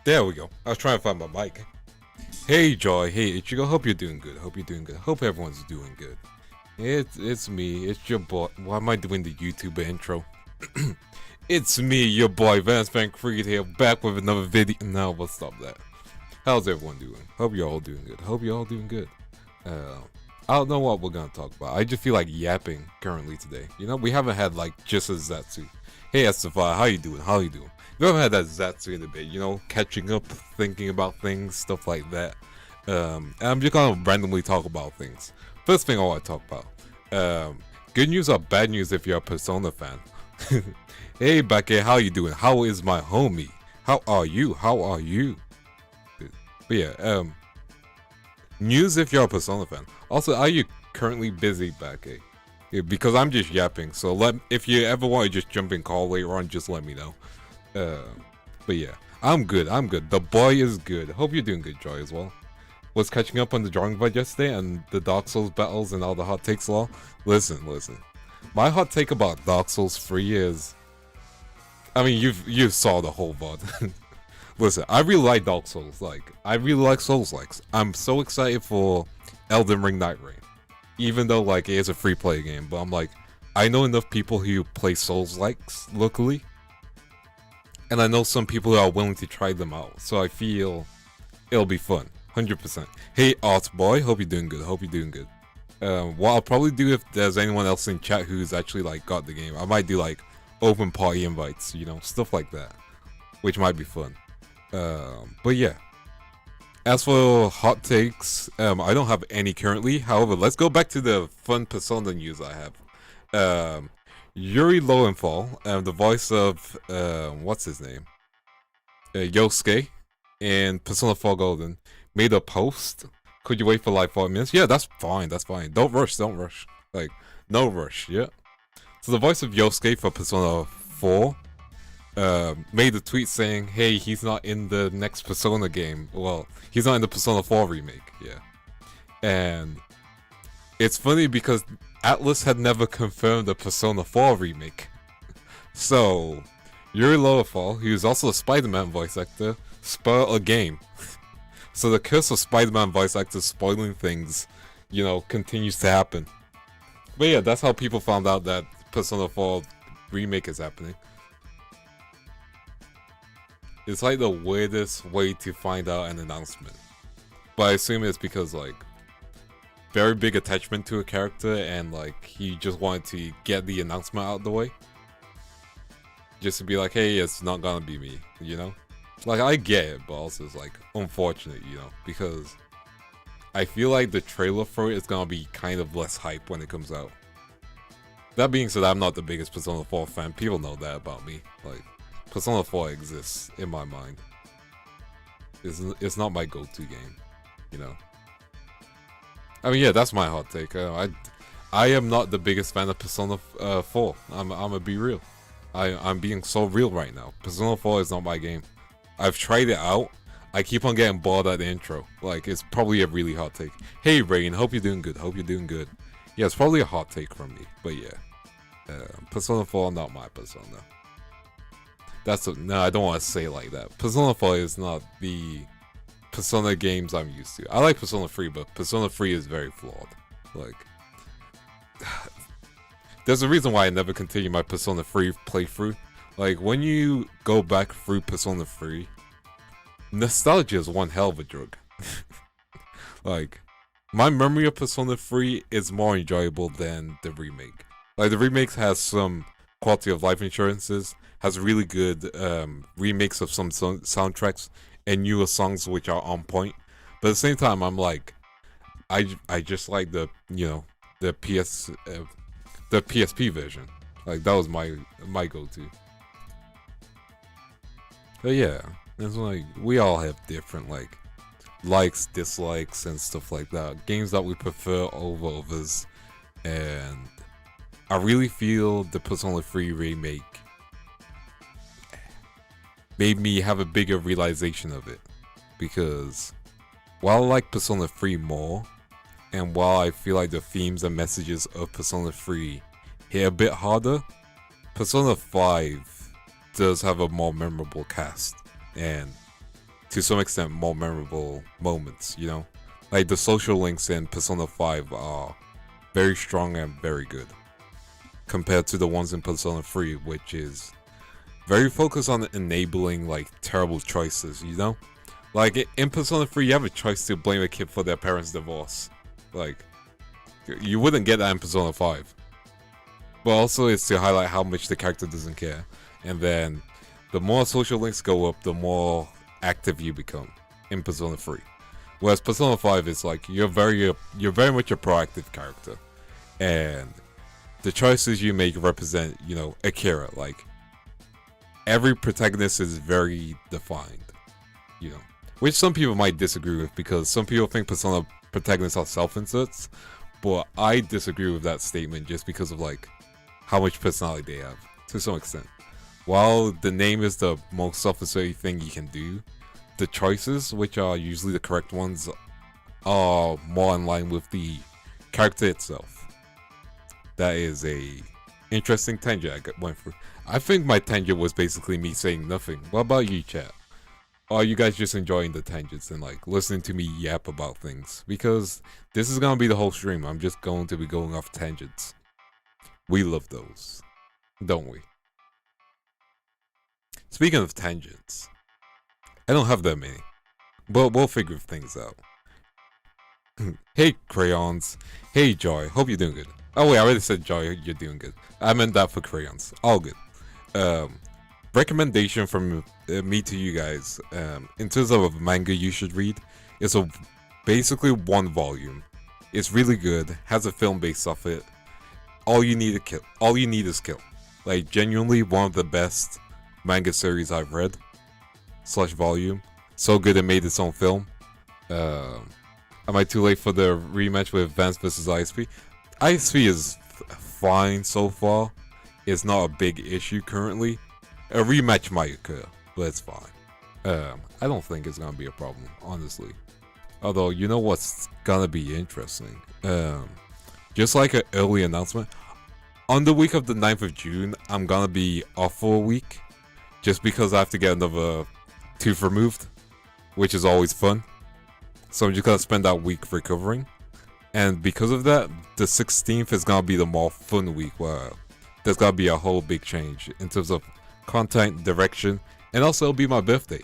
There we go. I was trying to find my mic. Hey Joy, hey Ichigo, hope you're doing good. Hope you're doing good. Hope everyone's doing good. It's me, it's your boy. Why am I doing the YouTuber intro? It's me, your boy Vance Van Creed here, back with another video. No, we'll stop that. How's everyone doing? Hope you're all doing good. Hope you're all doing good. I don't know what we're gonna talk about. I just feel like yapping currently today. You know, we haven't had like just a Zatsu. Hey Estefan, how you doing? How you doing? We haven't had that Zatsu in a bit, you know, catching up, thinking about things, stuff like that. And I'm just gonna randomly talk about things. First thing I want to talk about. Good news or bad news if you're a Persona fan. Hey Becky, how you doing? How is my homie? How are you? How are you? But yeah, news if you're a Persona fan. Also, are you currently busy, Becky? Yeah, because I'm just yapping, so if you ever want to just jump in call later on, just let me know. But yeah, I'm good. The boy is good. Hope you're doing good, Joy, as well. Was catching up on the drawing board yesterday and the Dark Souls battles and all the hot takes law. Listen. My hot take about Dark Souls 3 is, I mean, you saw the whole VOD. Listen, I really like Dark Souls. I really like Souls-likes. I'm so excited for Elden Ring Night Rain. Even though, it is a free-play game. But I'm like, I know enough people who play Souls-likes locally. And I know some people who are willing to try them out. So I feel it'll be fun. 100%. Hey, Art Boy. Hope you're doing good. What I'll probably do if there's anyone else in chat who's actually, got the game, I might do, open party invites, you know, stuff like that. Which might be fun. But yeah. As for hot takes, I don't have any currently. However, let's go back to the fun Persona news I have. Yuri Lowenthal, the voice of, what's his name? Yosuke in Persona 4 Golden, made a post. Could you wait for 5 minutes? Yeah, that's fine. Don't rush. No rush, yeah. So the voice of Yosuke for Persona 4 made a tweet saying, hey, he's not in the next Persona game. Well, he's not in the Persona 4 remake, yeah. And it's funny because Atlas had never confirmed a Persona 4 remake. So, Yuri Lowenthal, who's also a Spider-Man voice actor, spoiled a game. So the curse of Spider-Man voice actors spoiling things, you know, continues to happen. But yeah, that's how people found out that Persona 4 remake is happening. It's like the weirdest way to find out an announcement. But I assume it's because, very big attachment to a character and, he just wanted to get the announcement out of the way. Just to be like, hey, it's not gonna be me, you know? I get it, but also it's, unfortunate, you know? Because I feel like the trailer for it is gonna be kind of less hype when it comes out. That being said, I'm not the biggest Persona 4 fan. People know that about me. Persona 4 exists in my mind. It's not my go-to game, you know? I mean, yeah, that's my hot take. I am not the biggest fan of Persona 4. I'm gonna be real. I'm being so real right now. Persona 4 is not my game. I've tried it out. I keep on getting bored at the intro. It's probably a really hot take. Hey, Rain, hope you're doing good. Yeah, it's probably a hot take from me. But yeah. Persona 4, not my Persona. No, I don't want to say it like that. Persona 4 is not the Persona games I'm used to. I like Persona 3, but Persona 3 is very flawed. There's a reason why I never continue my Persona 3 playthrough. When you go back through Persona 3, nostalgia is one hell of a drug. My memory of Persona 3 is more enjoyable than the remake. The remake has some quality of life insurances, has really good remakes of some soundtracks, and newer songs which are on point. But at the same time, I'm I just like the, you know, the PSP version. That was my go-to. But yeah, it's we all have different likes, dislikes, and stuff like that. Games that we prefer over others, and I really feel the Persona 3 remake made me have a bigger realization of it. Because while I like Persona 3 more, and while I feel like the themes and messages of Persona 3 hit a bit harder, Persona 5 does have a more memorable cast. And to some extent, more memorable moments, you know? Like, the social links in Persona 5 are very strong and very good, compared to the ones in Persona 3, which is very focused on enabling, like, terrible choices, you know? Like, in Persona 3, you have a choice to blame a kid for their parents' divorce. Like, you wouldn't get that in Persona 5. But also, it's to highlight how much the character doesn't care. And then, the more social links go up, the more active you become in Persona 3. Whereas Persona 5 is like, you're very much a proactive character. And the choices you make represent, you know, Akira. Like, every protagonist is very defined, you know. Which some people might disagree with, because some people think Persona protagonists are self-inserts. But I disagree with that statement just because of, like, how much personality they have, to some extent. While the name is the most self-inserting thing you can do, the choices, which are usually the correct ones, are more in line with the character itself. That is a interesting tangent I went through. I think my tangent was basically me saying nothing. What about you, chat? Are you guys just enjoying the tangents and, like, listening to me yap about things? Because this is gonna be the whole stream. I'm just going to be going off tangents. We love those, don't we? Speaking of tangents, I don't have that many, but we'll figure things out. Hey, Crayons. Hey, Joy. Hope you're doing good. Oh, wait, I already said Joy, you're doing good. I meant that for Crayons. All good. Recommendation from me to you guys, in terms of a manga you should read, is basically one volume. It's really good, has a film based off it. All you need is kill. Like, genuinely one of the best manga series I've read. / volume. So good it made its own film. Am I too late for the rematch with Vance versus ISP? ISP is fine so far. It's not a big issue currently. A rematch might occur, but it's fine. I don't think it's gonna be a problem, honestly. Although, you know what's gonna be interesting? Just like an early announcement, on the week of the 9th of June, I'm gonna be off for a week, just because I have to get another tooth removed, which is always fun. So I'm just gonna spend that week recovering. And because of that, the 16th is gonna be the more fun week, where there's gonna be a whole big change in terms of content, direction, and also it'll be my birthday.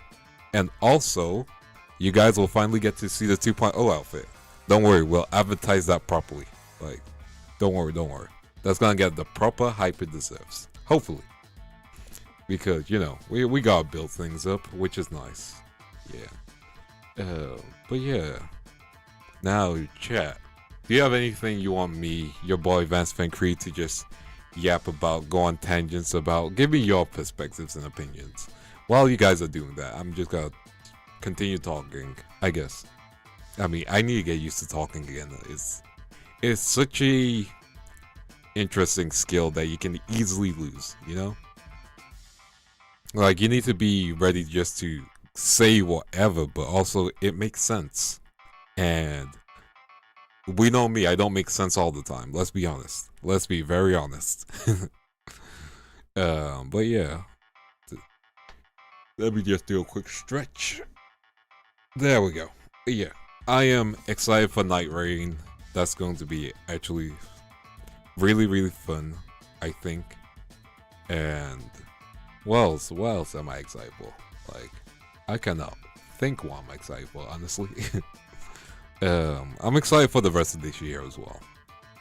And also, you guys will finally get to see the 2.0 outfit. Don't worry, we'll advertise that properly. Like, don't worry. That's gonna get the proper hype it deserves. Hopefully. Because, you know, we gotta build things up, which is nice. Yeah. But yeah. Now, chat. Do you have anything you want me, your boy Vance Van Creed, to just yap about, go on tangents about? Give me your perspectives and opinions. While you guys are doing that, I'm just gonna continue talking, I guess. I mean, I need to get used to talking again. It's such a interesting skill that you can easily lose, you know? Like, you need to be ready just to say whatever, but also it makes sense. And we know me, I don't make sense all the time. Let's be honest. Let's be very honest. But yeah. Let me just do a quick stretch. There we go. Yeah. I am excited for Night Rain. That's going to be actually really, really fun, I think. And what else am I excited for? Like, I cannot think what I'm excited for, honestly. I'm excited for the rest of this year as well.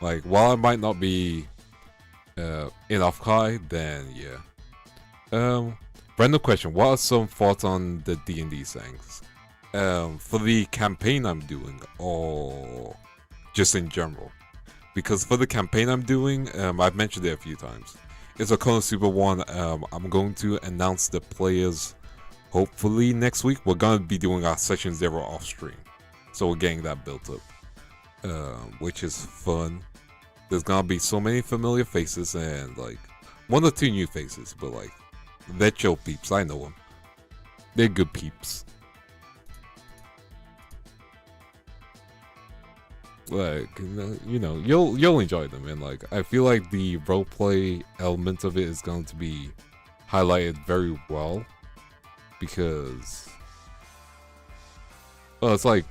Like, while I might not be in Off-Kai, then yeah. Random question, what are some thoughts on the D&D things? For the campaign I'm doing, or just in general? Because for the campaign I'm doing, I've mentioned it a few times. It's a Konosuba one. I'm going to announce the players hopefully next week. We're going to be doing our Session 0 off stream. So we're getting that built up, which is fun. There's going to be so many familiar faces and like 1 or 2 new faces, but like they're chill peeps. I know them. They're good peeps. Like, you know, you'll enjoy them, and like I feel like the roleplay element of it is going to be highlighted very well, because it's like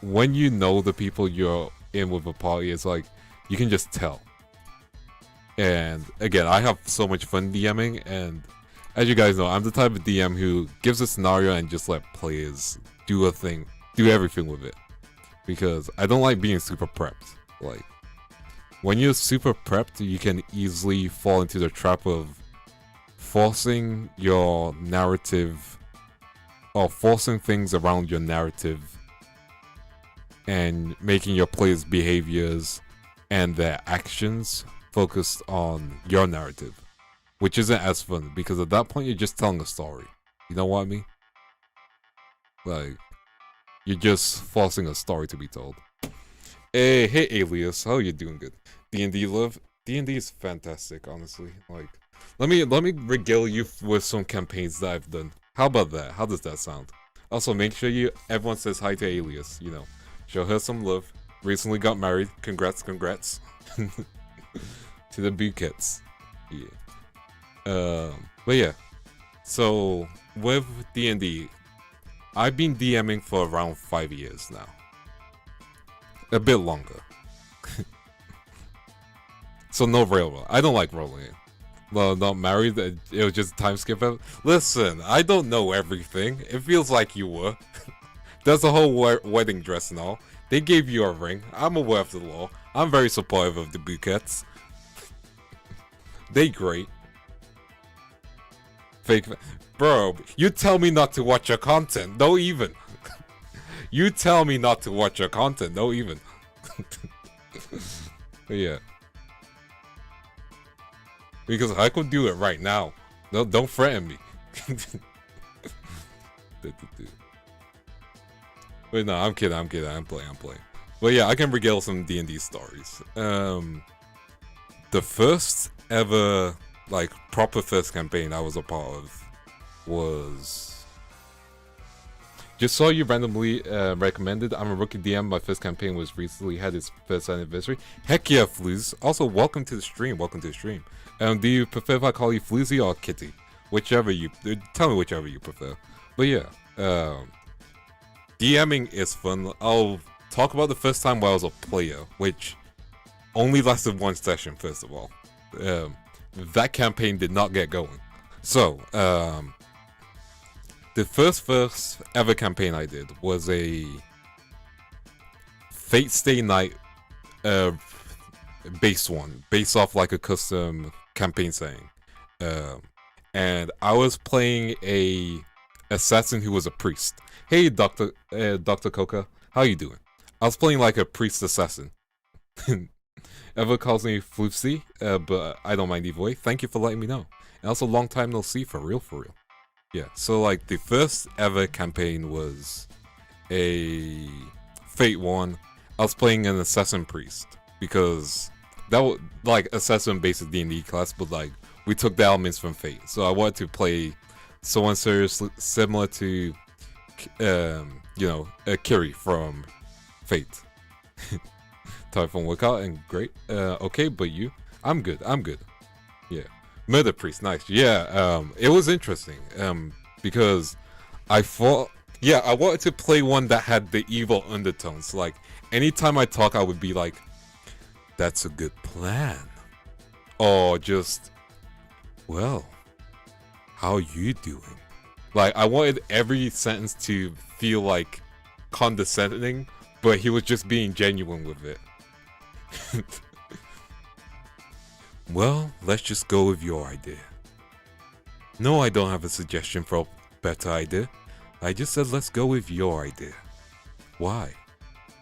when you know the people you're in with a party, it's like you can just tell. And again, I have so much fun DMing, and as you guys know, I'm the type of DM who gives a scenario and just let players do a thing, do everything with it. Because I don't like being super prepped. Like, when you're super prepped, you can easily fall into the trap of forcing your narrative, or forcing things around your narrative, and making your players' behaviors and their actions focused on your narrative, which isn't as fun, because at that point you're just telling a story. You know what I mean? Like, you're just forcing a story to be told. Hey Alias, how are you doing? Good. D&D love? D&D is fantastic, honestly. Like, let me regale you with some campaigns that I've done. How about that? How does that sound? Also, make sure everyone says hi to Alias, you know. Show her some love. Recently got married. Congrats. To the bouquets. Yeah. But yeah. So, with D&D, I've been DMing for around 5 years now. A bit longer. So no railroad. I don't like rolling it. Well, not married, it was just time skip. Listen, I don't know everything. It feels like you were. There's a whole wedding dress and all. They gave you a ring. I'm aware of the law. I'm very supportive of the bouquets. They great. Fake. Bro, you tell me not to watch your content. No even. You tell me not to watch your content. No even. Yeah. Because I could do it right now. No, don't threaten me. Wait, no, I'm kidding. I'm playing. But yeah, I can regale some D&D stories. The first ever, like, proper first campaign I was a part of was... Just saw you randomly recommended. I'm a rookie DM. My first campaign was recently had its first anniversary. Heck yeah, Fleas. Also, welcome to the stream. Do you prefer if I call you Fleazy or Kitty? Whichever you... Tell me whichever you prefer. But yeah, DMing is fun. I'll talk about the first time where I was a player, which only lasted one session, first of all. That campaign did not get going. So, the first ever campaign I did was a Fate Stay Night based one, based off like a custom campaign setting. And I was playing a assassin who was a priest. Hey, Dr. Coca, how you doing? I was playing like a priest assassin. Ever calls me Floofsy, but I don't mind either way. Thank you for letting me know. And also, long time no see, for real. Yeah, so like the first ever campaign was a Fate 1. I was playing an assassin priest because that was like assassin based D&D class, but like we took the elements from Fate. So I wanted to play someone seriously similar to, Kiri from Fate. Typhoon workout and great. Okay, but you? I'm good. Yeah. Murder Priest, nice. Yeah, it was interesting. Because I thought, I wanted to play one that had the evil undertones. Like, anytime I talk, I would be like, that's a good plan. Or just, well, how you doing? Like, I wanted every sentence to feel like condescending, but he was just being genuine with it. Well, let's just go with your idea. No, I don't have a suggestion for a better idea. I just said let's go with your idea. Why?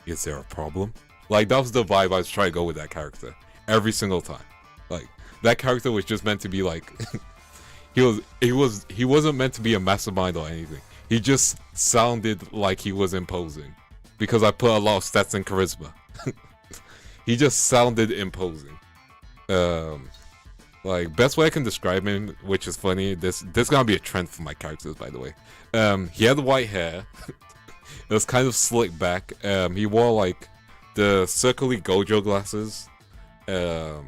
Is there a problem? Like, that was the vibe I was trying to go with that character. Every single time. Like, that character was just meant to be like... he wasn't meant to be a mastermind or anything. He just sounded like he was imposing. Because I put a lot of stats in charisma. He just sounded imposing. Like, best way I can describe him, which is funny, this gonna be a trend for my characters, by the way. He had white hair. It was kind of slick back. He wore like the circly Gojo glasses. And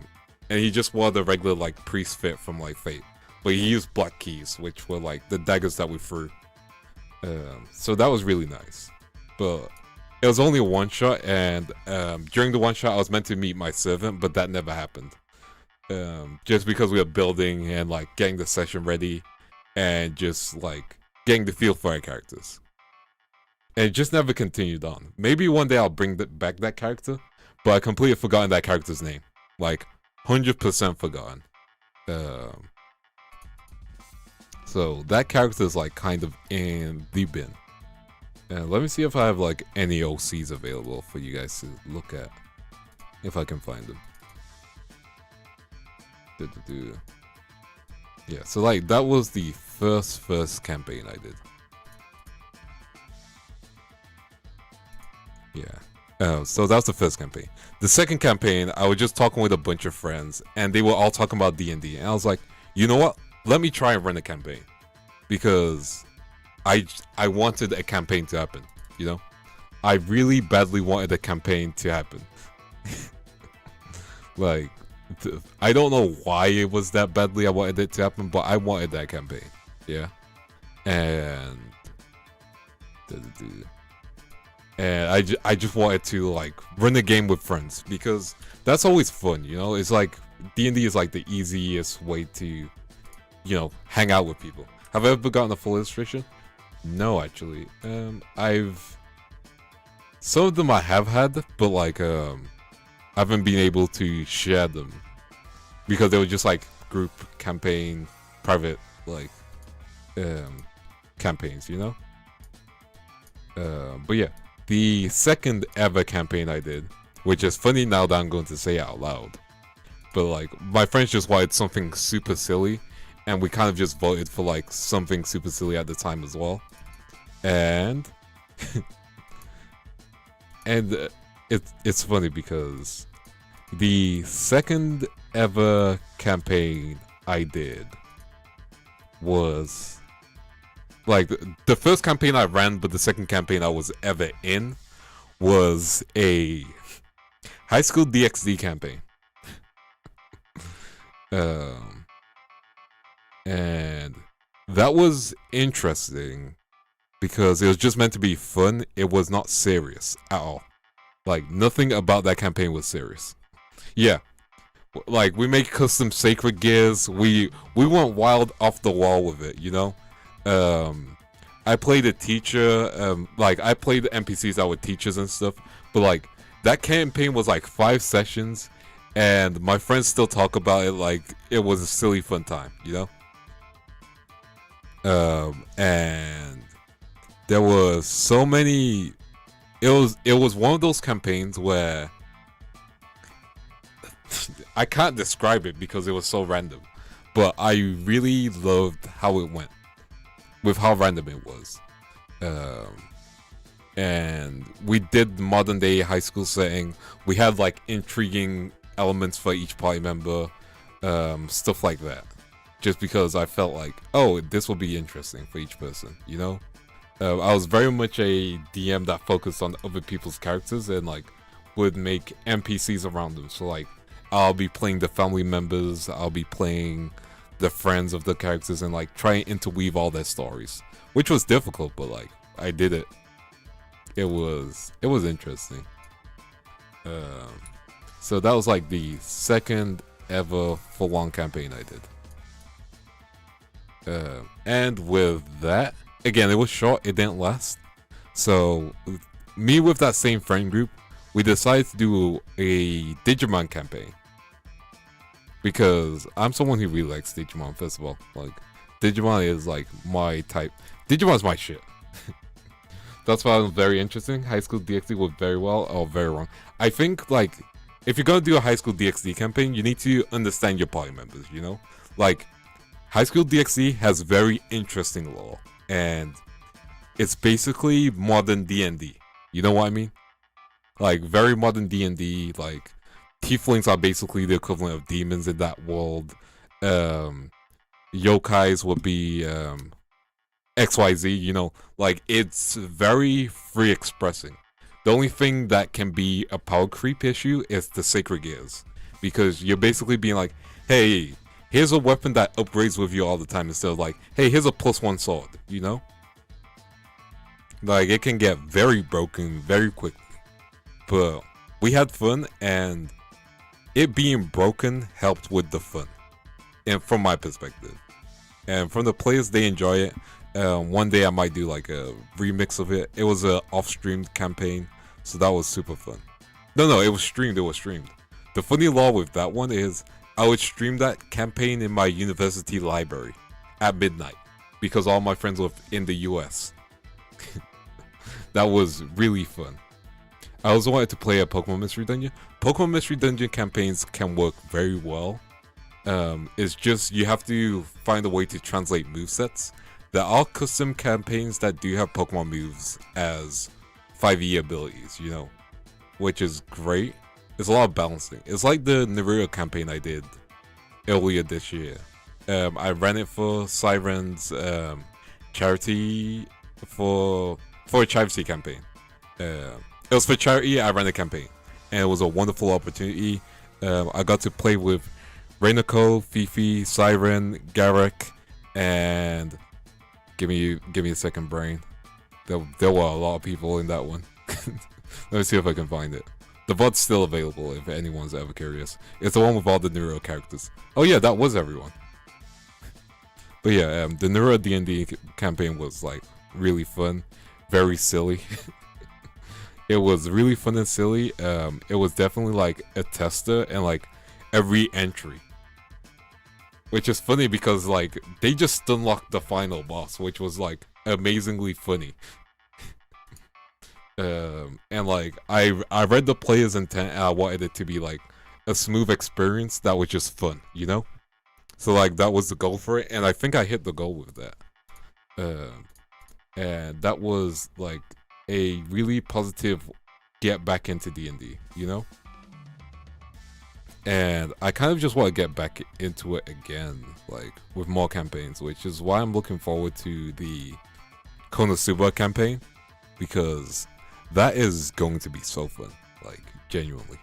he just wore the regular like priest fit from like Fate. But he used black keys, which were like the daggers that we threw. So that was really nice. but it was only a one shot, and during the one shot I was meant to meet my servant, but that never happened. Just because we were building and like getting the session ready and just like getting the feel for our characters. And it just never continued on. Maybe one day I'll bring back that character, but I completely forgotten that character's name. Like 100% forgotten. So that character is like kind of in the bin. And let me see if I have like any OCs available for you guys to look at. If I can find them. Yeah, so like that was the first campaign I did. Yeah. So that was the first campaign. The second campaign, I was just talking with a bunch of friends, and they were all talking about D&D, and I was like, you know what? Let me try and run a campaign, because I wanted a campaign to happen. You know, I really badly wanted a campaign to happen. Like, I don't know why it was that badly I wanted it to happen, but I wanted that campaign. Yeah, and I just wanted to like run a game with friends, because that's always fun, you know. It's like D&D is like the easiest way to, you know, hang out with people. Have I ever gotten a full illustration? No, actually. Some of them I have had, but like I haven't been able to share them because they were just like group campaign, private like campaigns, you know. But yeah. The second ever campaign I did, which is funny now that I'm going to say it out loud, but like my friends just wanted something super silly, and we kind of just voted for like something super silly at the time as well, and it's funny because the second ever campaign I did was like the first campaign I ran, but the second campaign I was ever in was a high school DxD campaign. And that was interesting because it was just meant to be fun. It was not serious at all. Like nothing about that campaign was serious. Yeah. Like we make custom sacred gears. We went wild off the wall with it, you know? I played a teacher, like I played the NPCs that were teachers and stuff, but like that campaign was like 5 sessions, and my friends still talk about it like it was a silly fun time, you know. And there was so many. It was one of those campaigns where I can't describe it because it was so random, but I really loved how it went. With how random it was. And we did modern day high school setting. We had like intriguing elements for each party member, stuff like that. Just because I felt like, oh, this will be interesting for each person, you know? I was very much a DM that focused on other people's characters and like would make NPCs around them. So like I'll be playing the family members, I'll be playing the friends of the characters, and like try and interweave all their stories, which was difficult, but like I did it. It was interesting. So that was like the second ever full-on campaign I did. And with that, again, it was short, it didn't last. So me with that same friend group, we decided to do a Digimon campaign. Because I'm someone who really likes Digimon, first of all. Like, Digimon is like my type. Digimon's my shit. That's why I'm very interesting. High School DxD was very well or very wrong. I think, like, if you're gonna do a High School DxD campaign, you need to understand your party members, you know? Like, High School DxD has very interesting lore. And it's basically modern D&D. You know what I mean? Like, very modern D&D, like... Tieflings are basically the equivalent of demons in that world. Yokais would be XYZ, you know, like it's very free expressing. The only thing that can be a power creep issue is the sacred gears, because you're basically being like, hey, here's a weapon that upgrades with you all the time, instead of like, hey, here's a +1 sword, you know. Like, it can get very broken very quickly. But we had fun, and it being broken helped with the fun. And from my perspective. And from the players, they enjoy it. One day I might do like a remix of it. It was a off-streamed campaign, so that was super fun. No, it was streamed. The funny law with that one is I would stream that campaign in my university library at midnight because all my friends live in the US. That was really fun. I also wanted to play a Pokemon Mystery Dungeon. Pokemon Mystery Dungeon campaigns can work very well. It's just you have to find a way to translate movesets. There are custom campaigns that do have Pokemon moves as 5e abilities, you know, which is great. It's a lot of balancing. It's like the Naruto campaign I did earlier this year. I ran it for Siren's charity for a charity campaign. It was for charity. I ran a campaign, and it was a wonderful opportunity. I got to play with Reynako, Fifi, Siren, Garrick, and give me a second, brain. There were a lot of people in that one. Let me see if I can find it. The VOD's still available if anyone's ever curious. It's the one with all the Naruto characters. Oh yeah, that was everyone. But yeah, the Naruto D&D campaign was like really fun, very silly. It was really fun and silly. It was definitely like a tester and like a re-entry. Which is funny because like they just unlocked the final boss, which was like amazingly funny. And like I read the player's intent and I wanted it to be like a smooth experience that was just fun, you know? So like that was the goal for it, and I think I hit the goal with that. And that was like a really positive get back into D&D, you know? And I kind of just want to get back into it again, like with more campaigns, which is why I'm looking forward to the Konosuba campaign, because that is going to be so fun, like genuinely.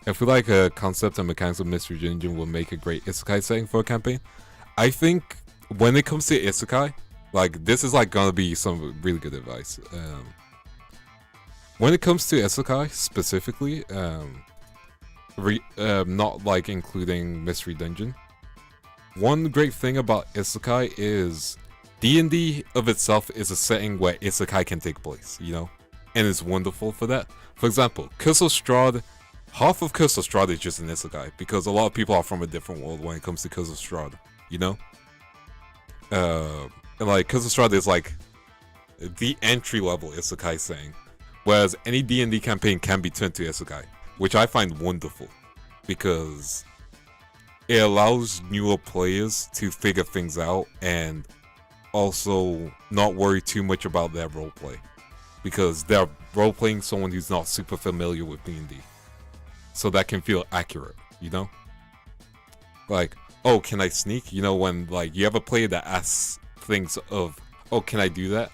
I feel like a concept and mechanics of Mystery Dungeon will make a great isekai setting for a campaign. I think when it comes to isekai, like this is like gonna be some really good advice. When it comes to isekai specifically, not like including Mystery Dungeon, one great thing about isekai is D&D of itself is a setting where isekai can take place, you know, and it's wonderful for that. For example, Curse of Strahd, half of Curse of Strahd is just an isekai because a lot of people are from a different world when it comes to Curse of Strahd, you know. And like Curse of Strahd is like the entry level isekai setting, whereas any D&D campaign can be turned to isekai, which I find wonderful because it allows newer players to figure things out and also not worry too much about their roleplay because they're roleplaying someone who's not super familiar with D&D. So that can feel accurate, you know? Like, oh, can I sneak? You know, when like you have a player that asks things of, oh, can I do that?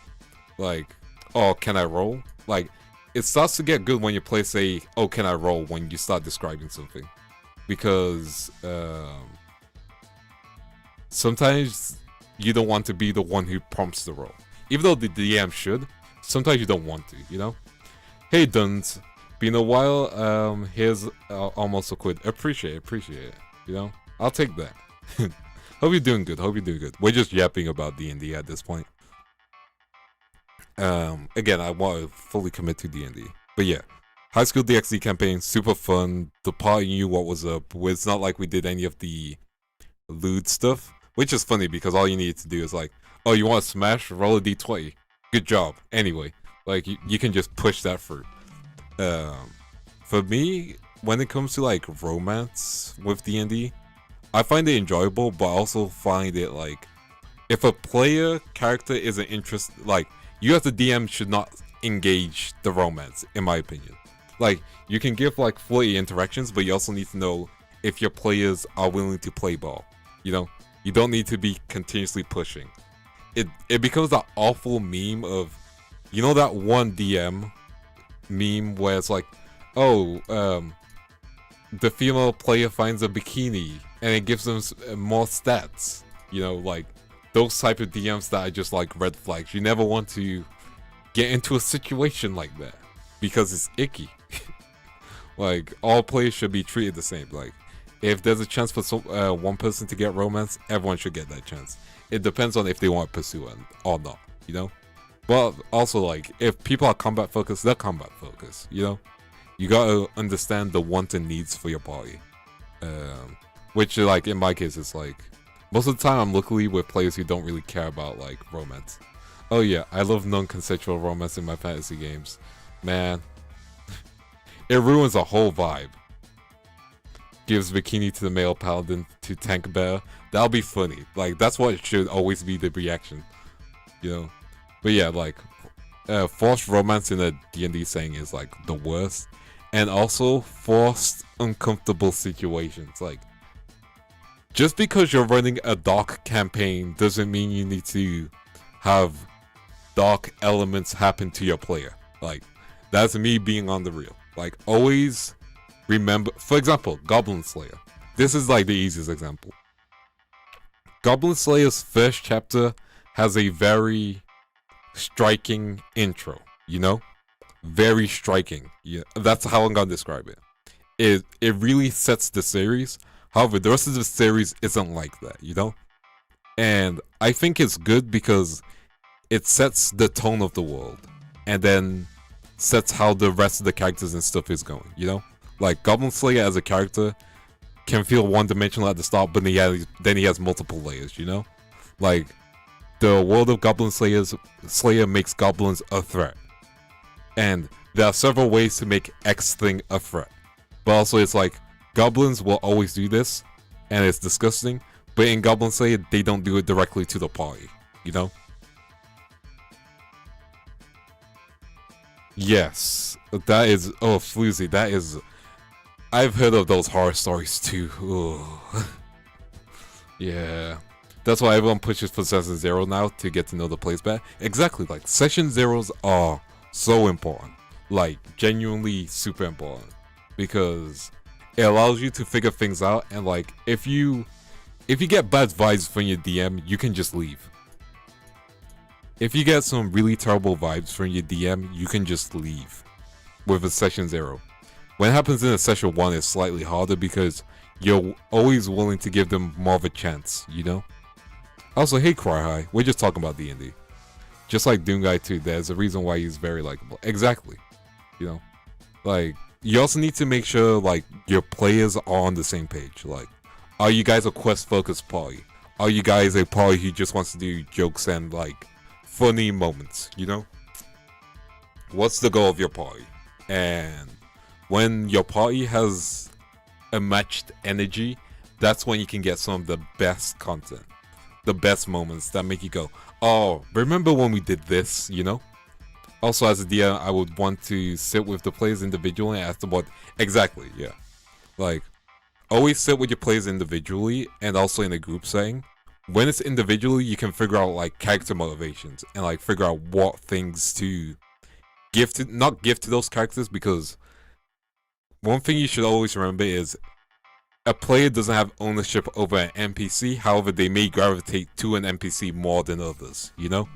Like, oh, can I roll? Like, it starts to get good when your players say, oh, can I roll, when you start describing something. Because sometimes you don't want to be the one who prompts the roll. Even though the DM should, sometimes you don't want to, you know? Hey, Duns. Been a while. Here's almost a quid. Appreciate it, you know? I'll take that. Hope you're doing good. We're just yapping about D&D at this point. Again, I want to fully commit to D&D. But yeah, High School DxD campaign, super fun. The party knew what was up. It's not like we did any of the lewd stuff, which is funny because all you need to do is like, oh, you want to smash? Roll a d20. Good job. Anyway, like you can just push that through. For me, when it comes to like romance with D&D, I find it enjoyable, but I also find it like, if a player character isn't interested, like, you as the DM should not engage the romance, in my opinion. Like, you can give like flirty interactions, but you also need to know if your players are willing to play ball, you know? You don't need to be continuously pushing. It becomes that awful meme of, you know, that one DM meme where it's like, oh, the female player finds a bikini and it gives them more stats, you know, like those type of DMs that are just like red flags. You never want to get into a situation like that because it's icky. Like, all players should be treated the same. Like, if there's a chance for one person to get romance, everyone should get that chance. It depends on if they want to pursue it or not, you know? But also, like, if people are combat focused, they're combat focused, you know? You gotta understand the wants and needs for your party. Which, like, in my case, it's like, most of the time I'm luckily with players who don't really care about, like, romance. Oh yeah, I love non-consensual romance in my fantasy games. Man, it ruins a whole vibe. Gives bikini to the male paladin to tank bear. That'll be funny. Like, that's what should always be the reaction, you know? But yeah, like, forced romance in a D&D setting is, like, the worst. And also, forced uncomfortable situations. Like, just because you're running a dark campaign doesn't mean you need to have dark elements happen to your player. Like, that's me being on the real. Like, always remember, for example, Goblin Slayer. This is like the easiest example. Goblin Slayer's first chapter has a very striking intro, you know? Very striking. Yeah, that's how I'm gonna describe it. It really sets the series. However, the rest of the series isn't like that, you know? And I think it's good because it sets the tone of the world and then sets how the rest of the characters and stuff is going, you know? Like, Goblin Slayer as a character can feel one-dimensional at the start, but then he has multiple layers, you know? Like, the world of Goblin Slayer makes goblins a threat. And there are several ways to make X thing a threat. But also, it's like, goblins will always do this, and it's disgusting. But in Goblin Slayer, they don't do it directly to the party, you know? Yes, that is, oh, Floozy, that is, I've heard of those horror stories too. Ugh. Yeah, that's why everyone pushes for Session 0 now, to get to know the players better. Exactly, like, Session 0s are so important. Like, genuinely super important. Because it allows you to figure things out, and like, if you get bad vibes from your DM, you can just leave. If you get some really terrible vibes from your DM, you can just leave with a Session 0. When it happens in a Session 1, it's slightly harder because you're always willing to give them more of a chance, you know? Also, hey Cry High, we're just talking about D&D. Just like Doom Guy 2, there's a reason why he's very likable. Exactly. You know? Like, you also need to make sure, like, your players are on the same page. Like, are you guys a quest-focused party? Are you guys a party who just wants to do jokes and, like, funny moments, you know? What's the goal of your party? And when your party has a matched energy, that's when you can get some of the best content. The best moments that make you go, oh, remember when we did this, you know? Also, as a DM, I would want to sit with the players individually and ask them what... Exactly, yeah. Like, always sit with your players individually and also in a group setting. When it's individually, you can figure out, like, character motivations and, like, figure out what things to give to... Not give to those characters, because one thing you should always remember is a player doesn't have ownership over an NPC. However, they may gravitate to an NPC more than others, you know?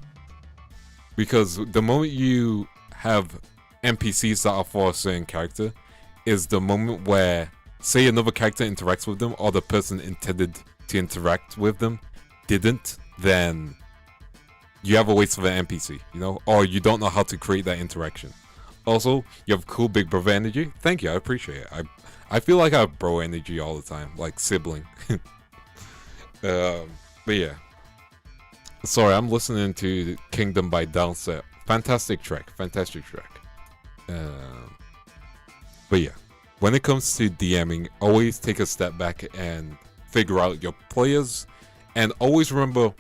Because the moment you have NPCs that are for a certain character is the moment where, say, another character interacts with them or the person intended to interact with them didn't, then you have a waste of an NPC, you know? Or you don't know how to create that interaction. Also, you have cool big brother energy. Thank you, I appreciate it. I feel like I have bro energy all the time, like sibling. But yeah. Sorry, I'm listening to Kingdom by Downset. Fantastic track, fantastic track. But yeah, when it comes to DMing, always take a step back and figure out your players, and always remember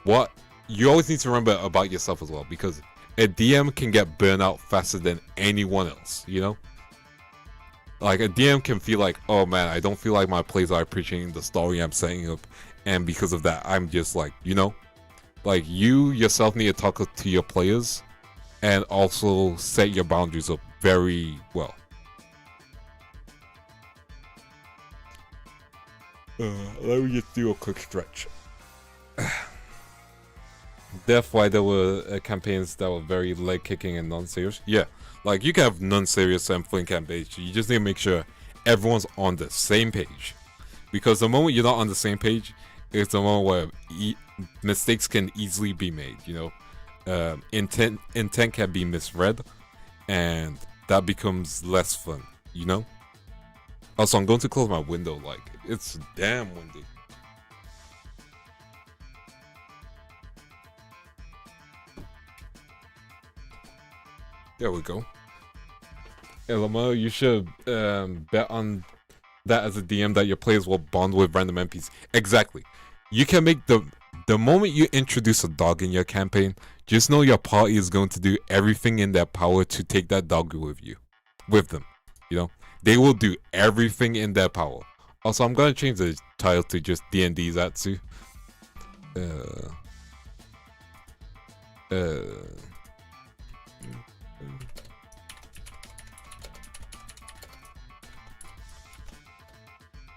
what you always need to remember about yourself as well, because a DM can get burnt out faster than anyone else, you know? Like, a DM can feel like, oh man, I don't feel like my players are appreciating the story I'm setting up, and because of that, I'm just like, you know? Like, you yourself need to talk to your players and also set your boundaries up very well. Let me just do a quick stretch. That's why there were campaigns that were very leg kicking and non-serious. Yeah, like you can have non-serious and fun campaigns. You just need to make sure everyone's on the same page, because the moment you're not on the same page, it's the moment where mistakes can easily be made. You know, intent can be misread, and that becomes less fun. You know. Also, I'm going to close my window. Like it's damn windy. There we go. Hey, Lamar, you should bet on that as a DM that your players will bond with random NPCs. Exactly. You can make the moment you introduce a dog in your campaign, just know your party is going to do everything in their power to take that dog with them. You know, they will do everything in their power. Also, I'm gonna change the title to just D&D Zatsu.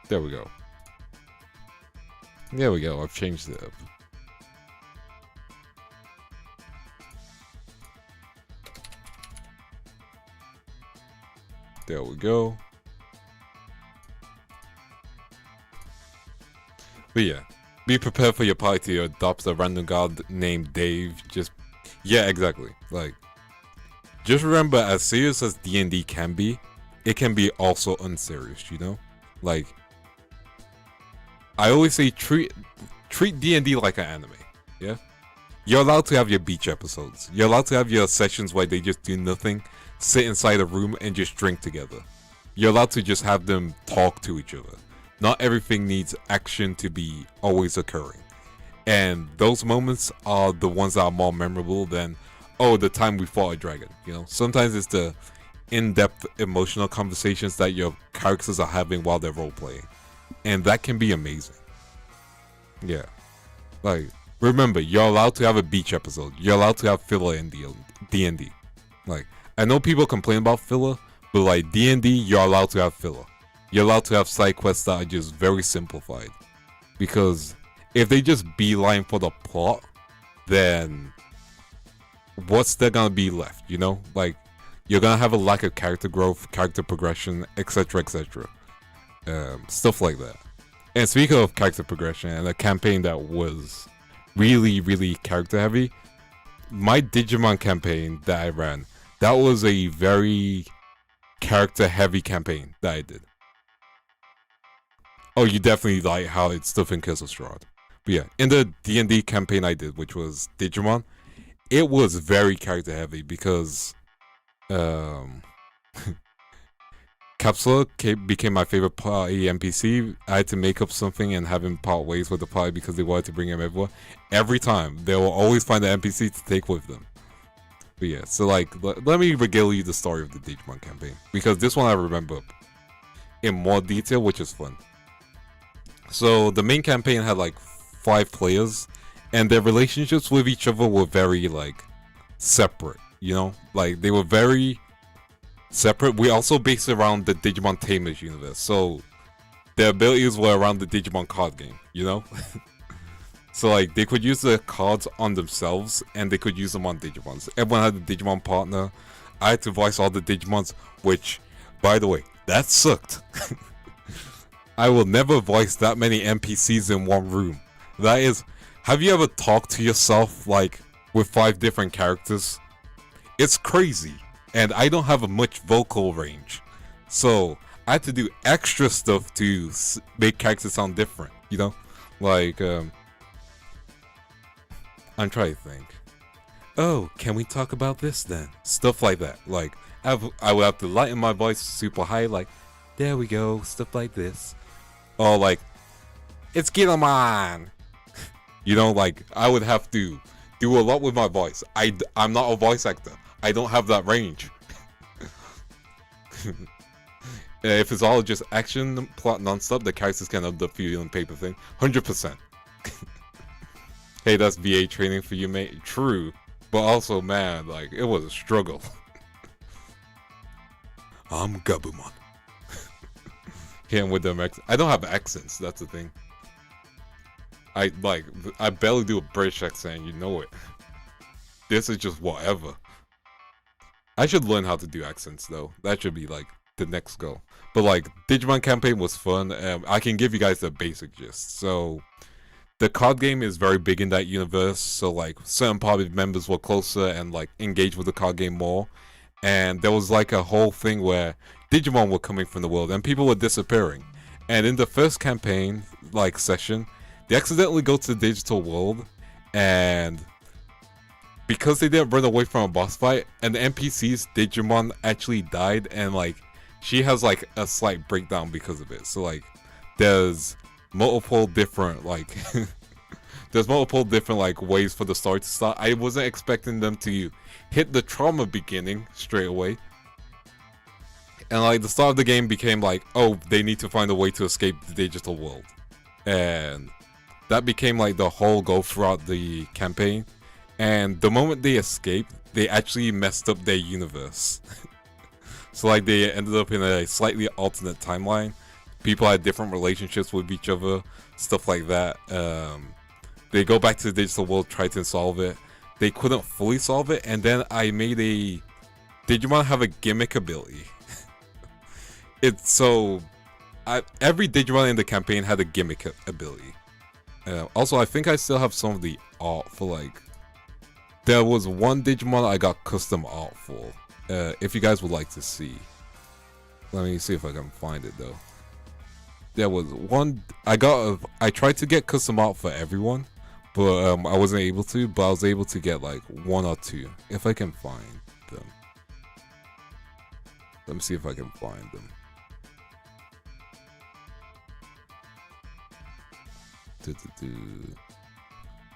There we go. There we go. I've changed it up. There we go. But yeah, be prepared for your party to adopt a random god named Dave. Yeah, exactly. Like, just remember, as serious as D&D can be, it can be also unserious, you know? Like, I always say treat D&D like an anime, yeah? You're allowed to have your beach episodes. You're allowed to have your sessions where they just do nothing, sit inside a room and just drink together. You're allowed to just have them talk to each other. Not everything needs action to be always occurring. And those moments are the ones that are more memorable than, oh, the time we fought a dragon, you know? Sometimes it's the in-depth emotional conversations that your characters are having while they're role-playing. And that can be amazing. Yeah. Like, remember, you're allowed to have a beach episode. You're allowed to have filler in D&D. Like, I know people complain about filler, but like D&D, you're allowed to have filler. You're allowed to have side quests that are just very simplified. Because if they just beeline for the plot, then what's there gonna be left, you know? Like, you're gonna have a lack of character growth, character progression, etc, etc. Stuff like that. And speaking of character progression and a campaign that was really, really character heavy, my Digimon campaign that I ran, that was a very character heavy campaign that I did. Oh, you definitely like how it's stuff in Kiss of Strahd. But yeah, in the D&D campaign I did, which was Digimon, it was very character heavy because Capsula became my favorite party NPC. I had to make up something and have him part ways with the party because they wanted to bring him everywhere. Every time, they will always find an NPC to take with them. But yeah, so like, let me regale you the story of the Digimon campaign, because this one I remember in more detail, which is fun. So the main campaign had like 5 players, and their relationships with each other were very like separate, you know? Like, they were very separate. We also based it around the Digimon Tamers universe, so their abilities were around the Digimon card game, you know? So like, they could use the cards on themselves and they could use them on Digimons. Everyone had a Digimon partner. I had to voice all the Digimons, which, by the way, that sucked. I will never voice that many NPCs in one room. That is, have you ever talked to yourself like with 5 different characters? It's crazy. And I don't have a much vocal range, so I had to do extra stuff to make characters sound different, you know? Like, I'm trying to think. Oh, can we talk about this then? Stuff like that. Like, I would have to lighten my voice super high, like, there we go, stuff like this. Or like, it's Gilliman! You know, like, I would have to do a lot with my voice. I'm not a voice actor. I don't have that range. If it's all just action, plot non-stop, the characters can have the feel and paper thing. 100%. Hey, that's VA training for you, mate. True. But also, man, like, it was a struggle. I'm Gabumon. Him with them accents. I don't have accents, that's the thing. I barely do a British accent, you know it. this is just whatever. I should learn how to do accents though. That should be like the next goal. But like Digimon campaign was fun. I can give you guys the basic gist. So the card game is very big in that universe. So like certain party members were closer and like engaged with the card game more. And there was like a whole thing where Digimon were coming from the world and people were disappearing. And in the first campaign like session, they accidentally go to the digital world, and because they didn't run away from a boss fight, and the NPC's Digimon actually died, and like she has like a slight breakdown because of it. So like there's multiple different like there's multiple different like ways for the story to start. I wasn't expecting them to hit the trauma beginning straight away. And like the start of the game became like, oh, they need to find a way to escape the digital world. And that became like the whole goal throughout the campaign. And the moment they escaped, they actually messed up their universe. So like they ended up in a slightly alternate timeline. People had different relationships with each other, stuff like that. They go back to the digital world, try to solve it. They couldn't fully solve it, and then I made a Digimon have a gimmick ability. It's so every Digimon in the campaign had a gimmick ability. Also, I think I still have some of the art for like. There was one Digimon I got custom art for. If you guys would like to see, let me see if I can find it though. There was one I tried to get custom art for everyone, but I wasn't able to. But I was able to get like one or two if I can find them. Let me see if I can find them.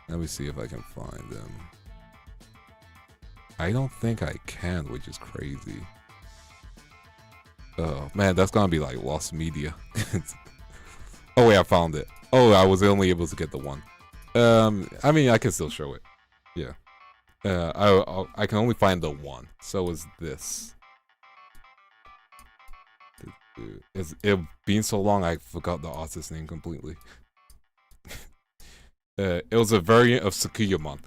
Let me see if I can find them. I don't think I can, which is crazy. Oh man, that's gonna be like lost media. Oh wait, I found it. Oh, I was only able to get the one. I mean, I can still show it. Yeah. I can only find the one. So is this. It been so long, I forgot the artist's name completely. It was a variant of Sakuyamon.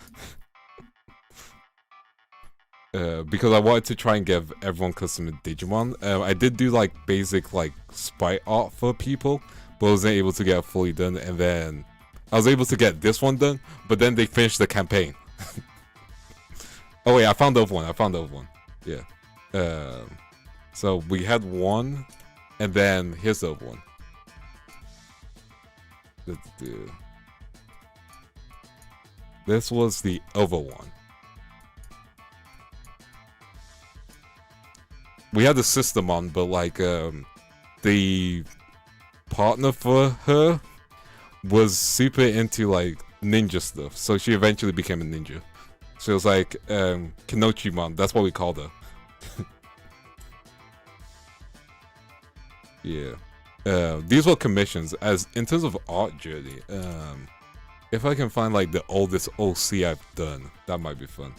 Because I wanted to try and give everyone custom Digimon. I did do like basic like sprite art for people, but I wasn't able to get it fully done. And then I was able to get this one done, but then they finished the campaign. Oh wait, I found the other one. Yeah. So we had one, and then here's the other one. This was the other one. We had the system on, but like the partner for her was super into like ninja stuff, so she eventually became a ninja. So it was like Kenochimon, that's what we called her. Yeah. These were commissions. As in terms of art journey, if I can find like the oldest OC I've done, that might be fun.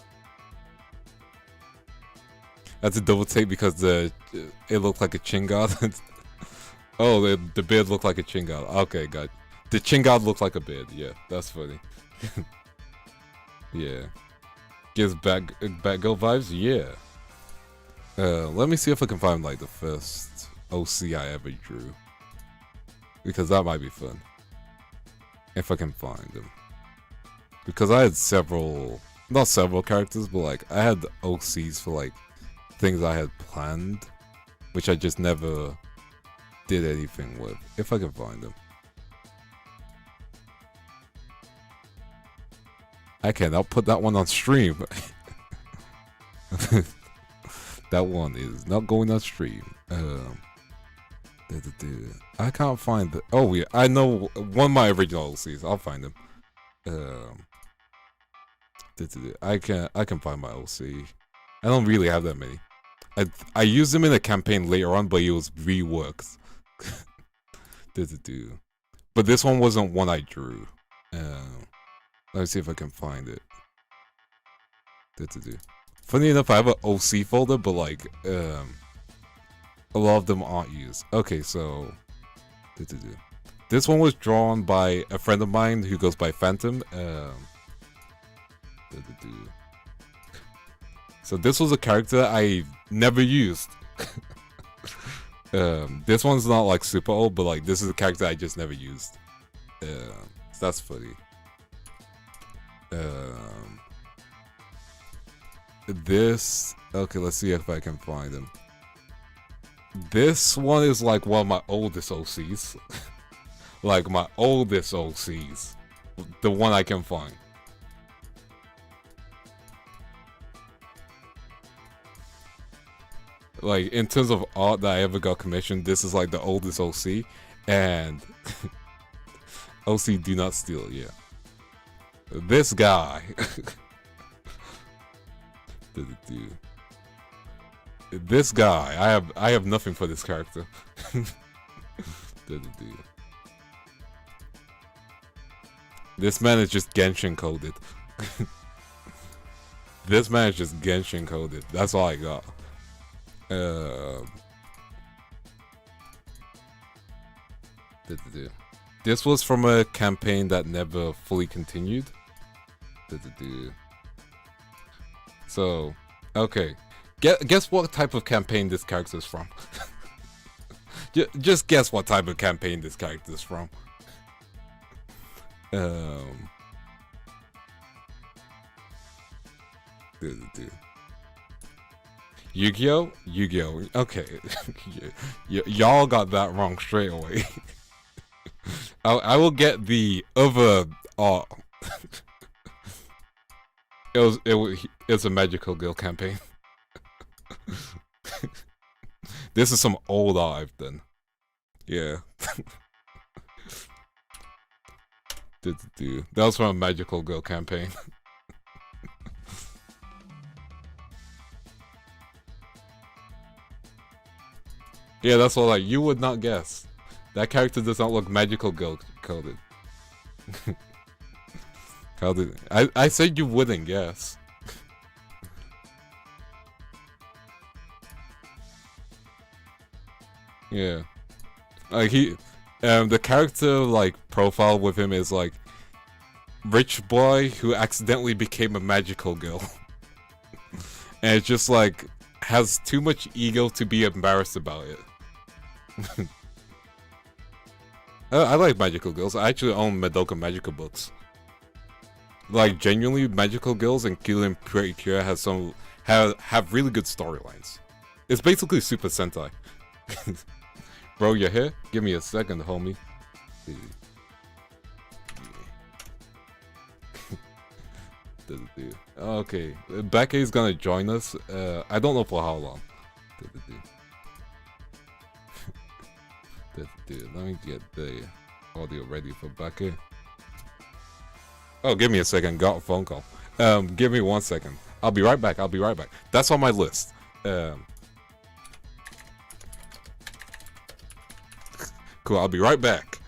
I had to double take because it looked like a chin guard. Oh, the beard looked like a chin guard. Okay, got it. The chin guard looked like a beard. Yeah, that's funny. Yeah. Gives Batgirl vibes? Yeah. Let me see if I can find like the first OC I ever drew. Because that might be fun. If I can find them. Because I had not several characters, but like I had OCs for like things I had planned, which I just never did anything with. If I can find them. I cannot put that one on stream. That one is not going on stream. I can't find the. Oh yeah, I know one of my original OCs. I'll find them. I can find my OC. I don't really have that many. I used them in a campaign later on, but it was reworked. But this one wasn't one I drew. Let me see if I can find it. Funny enough, I have an OC folder, but like a lot of them aren't used. Okay, so this one was drawn by a friend of mine who goes by Phantom. So this was a character I never used. This one's not like super old, but like this is a character I just never used. So that's funny. This, okay, let's see if I can find him. This one is like one of my oldest OCs. Like my oldest OCs. The one I can find. Like in terms of art that I ever got commissioned, this is like the oldest OC. And OC do not steal, yeah. This guy. This guy, I have nothing for this character. This man is just Genshin coded. This man is just Genshin coded. That's all I got. This was from a campaign that never fully continued. So, okay. Guess what type of campaign this character is from. Just guess what type of campaign this character is from. Yu-Gi-Oh? Yu-Gi-Oh. Okay. Y'all got that wrong straight away. I will get the other art. It's a Magical Girl campaign. This is some old art I've done. Yeah. That was from a Magical Girl campaign. Yeah, that's all. Like, you would not guess. That character does not look Magical Girl coded. I said you wouldn't guess. Yeah, like the character like profile with him is like rich boy who accidentally became a magical girl, and it's just like has too much ego to be embarrassed about it. I like magical girls. I actually own Madoka Magical books. Like genuinely, Magical Girls and Kill and Pretty Cure have have really good storylines. It's basically Super Sentai. Bro, you're here? Give me a second, homie. Okay, Becky is gonna join us. I don't know for how long. Let me get the audio ready for Becky. Oh, give me a second. Got a phone call. Give me 1 second. I'll be right back. That's on my list. Cool. I'll be right back.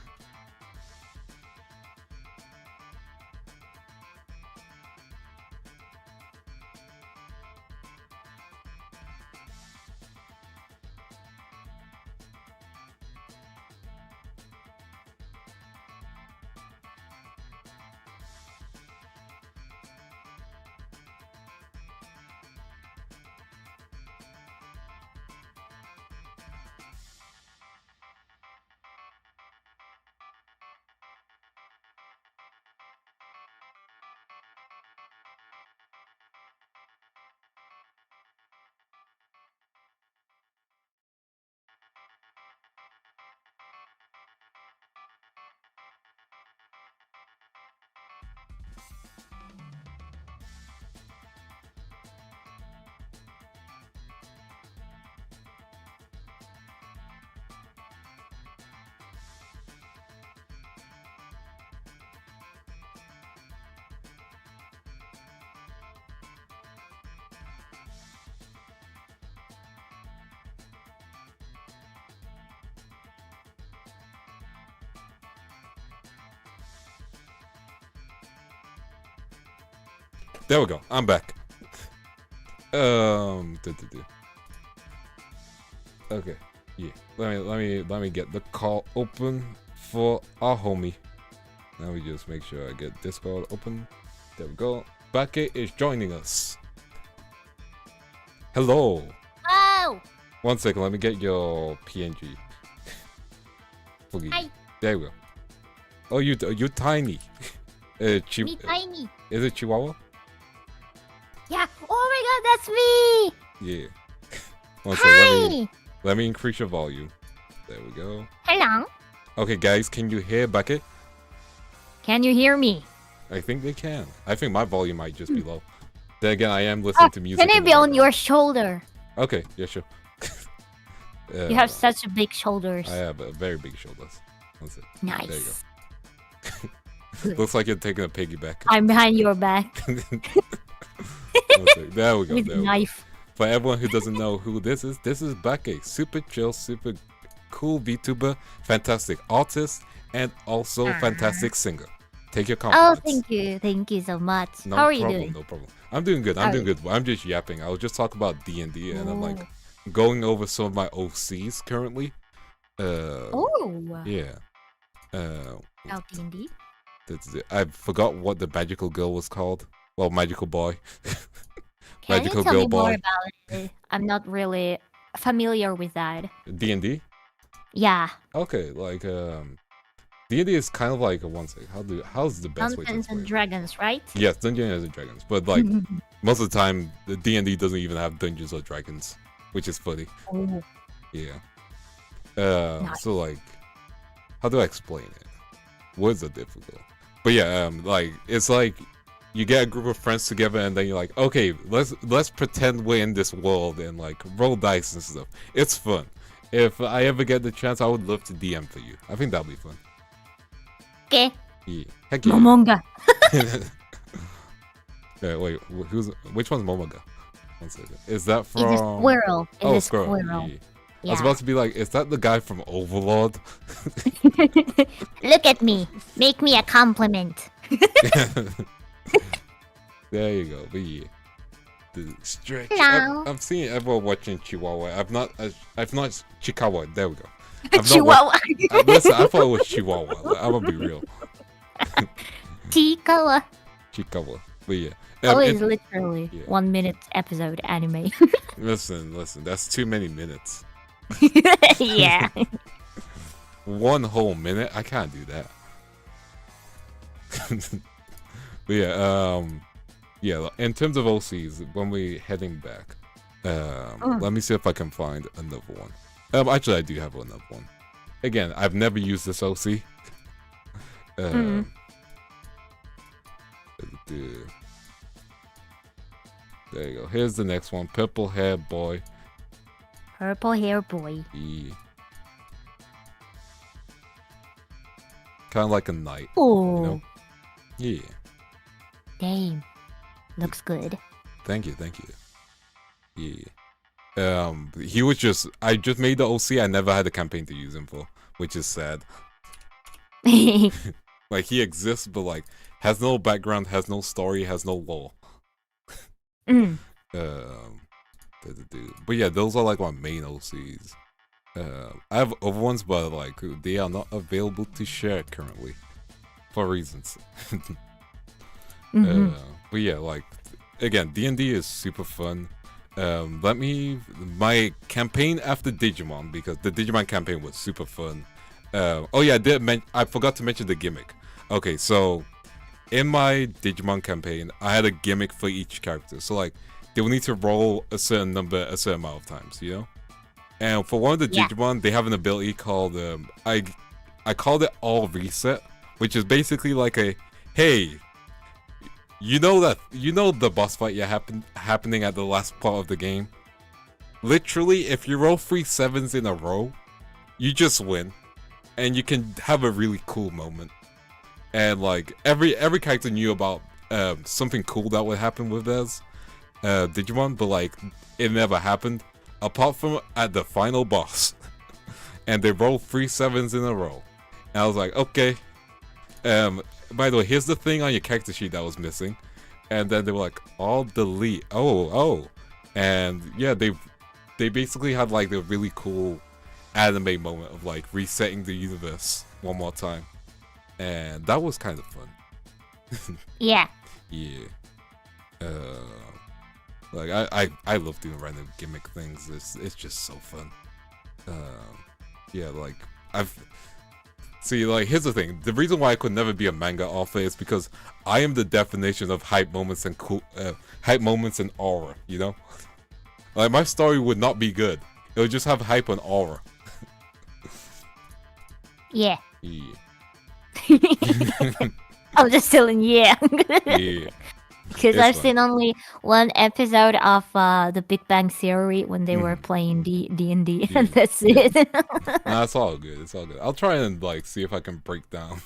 There we go. I'm back. Okay. Yeah. Let me get the call open for our homie. Now we just make sure I get Discord open. There we go. Becky is joining us. Hello. Oh! 1 second, let me get your PNG. Hi. There we go. Oh, you're tiny. Me tiny. Is it Chihuahua? Yeah. Oh my god, that's me! Yeah. 1 Hi! second, let me increase your volume. There we go. Hello. Okay, guys, can you hear Beckett? Can you hear me? I think they can. I think my volume might just be low. Then again, I am listening to music. Can I be on your shoulder? Okay, yeah, sure. You have such big shoulders. I have very big shoulders. That's it. Nice. There you go. Looks like you're taking a piggyback. I'm behind your back. There we go. With a knife. For everyone who doesn't know who this is Becky. Super chill, super cool VTuber, fantastic artist, and also fantastic singer. Take your compliments. Oh, thank you. Thank you so much. No How are you problem, doing? No problem. I'm doing good. I'm doing good. I'm just yapping. I was just talking about D&D, and I'm like going over some of my OCs currently. Yeah. About D&D? I forgot what the magical girl was called. Well, magical boy. Can magical you tell girl me boy. more about it? I'm not really familiar with that. D&D? Yeah. Okay, like D&D is kind of like a one second. How's the best way to Dungeons explain and it? Dragons, right? Yes, Dungeons and Dragons. But like most of the time, the D&D doesn't even have dungeons or dragons, which is funny. Oh. Yeah. Nice. So like, how do I explain it? Words are difficult. But yeah, like it's like you get a group of friends together and then you're like, okay, let's pretend we're in this world and like roll dice and stuff. It's fun. If I ever get the chance, I would love to DM for you. I think that'll be fun. Okay. Yeah. Heck yeah. Momonga. Yeah, wait, which one's Momoga? 1 second. Is that from? It's a squirrel. It's a Squirrel. squirrel. Yeah. Yeah. I was about to be like, is that the guy from Overlord? Look at me. Make me a compliment. There you go. But yeah. The stretch. Hello. I've seen everyone watching Chihuahua. I've not Chihuahua. There we go. Chihuahua. Listen, I thought it was Chihuahua. Like, I'm gonna be real. Chihuahua. Chihuahua. But yeah. Oh, it's literally 1 minute episode anime. Listen. That's too many minutes. Yeah. 1 whole minute? I can't do that. But yeah, in terms of OCs, when we're heading back, let me see if I can find another one. Actually, I do have another one. Again, I've never used this OC. There you go. Here's the next one. Purple hair boy. Purple hair boy. Yeah. Kind of like a knight. Oh. You know? Yeah. Damn. Looks good. Thank you. Yeah. He was just. I just made the OC. I never had a campaign to use him for, which is sad. Like he exists, but like has no background, has no story, has no lore. But yeah, those are like my main OCs. I have other ones, but like they are not available to share currently for reasons. But yeah, like again, D&D is super fun. My campaign after Digimon, because the Digimon campaign was super fun. Oh yeah, I forgot to mention the gimmick. Okay, so in my Digimon campaign, I had a gimmick for each character. So like they will need to roll a certain number a certain amount of times, you know? And for one of the Digimon, they have an ability called I called it All Reset, which is basically like a hey, you know the boss fight happening at the last part of the game. Literally, if you roll 3 7s in a row, you just win, and you can have a really cool moment. And like every character knew about something cool that would happen with theirs Digimon, but like it never happened apart from at the final boss. And they rolled 3 7s in a row, and I was like, okay. By the way, here's the thing on your character sheet that was missing. And then they were like, all delete. Oh. And yeah, they basically had like the really cool anime moment of like resetting the universe one more time. And that was kind of fun. Yeah. Yeah. Like I love doing random gimmick things. It's just so fun. Yeah, like like here's the thing. The reason why I could never be a manga author is because I am the definition of hype moments and hype moments and aura. You know, like my story would not be good. It would just have hype and aura. Yeah. Yeah. I'm just telling yeah. Yeah. Because It's I've fun. seen only one episode of the Big Bang Theory when they were playing D&D, and that's it. Nah, it's all good. It's all good. I'll try and like see if I can break down.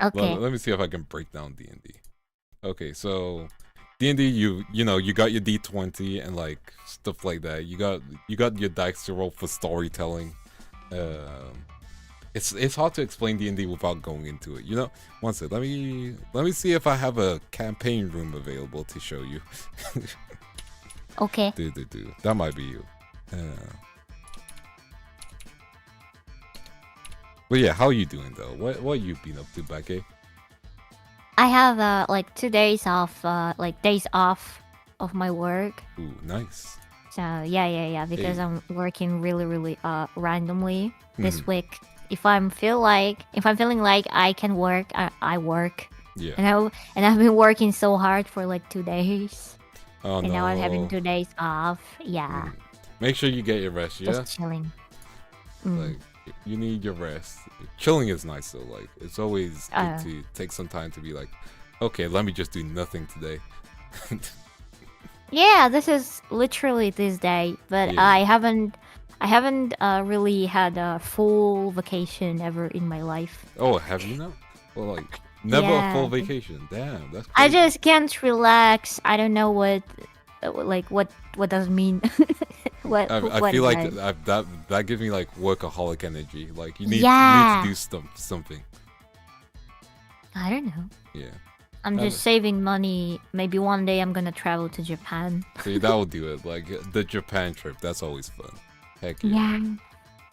Okay. Let me see if I can break down D&D. Okay, so D&D, you know, you got your D20 and like stuff like that. You got your dice to roll for storytelling. It's hard to explain D&D without going into it. You know, one sec. Let me see if I have a campaign room available to show you. Okay. That might be you. But yeah, how are you doing though? What you been up to, Becky? I have like 2 days off, like days off of my work. Ooh, nice. So yeah, because I'm working really randomly this week. If I'm feeling like I can work, I work. Yeah. And I've been working so hard for like 2 days. Oh and no. now I'm having 2 days off. Yeah. Make sure you get your rest, yeah? Just chilling. Like you need your rest. Chilling is nice though. Like it's always good to take some time to be like, okay, let me just do nothing today. Yeah, this is literally this day, but Yeah. I haven't really had a full vacation ever in my life. Oh, have you not? Well, like never a full vacation. Damn, that's crazy. I just can't relax. I don't know what does it mean. I feel like that gives me like workaholic energy. Like you need to do something. I don't know. Yeah. I'm just saving money. Maybe one day I'm gonna travel to Japan. See, that will do it. Like the Japan trip, that's always fun. Heck yeah. Yeah.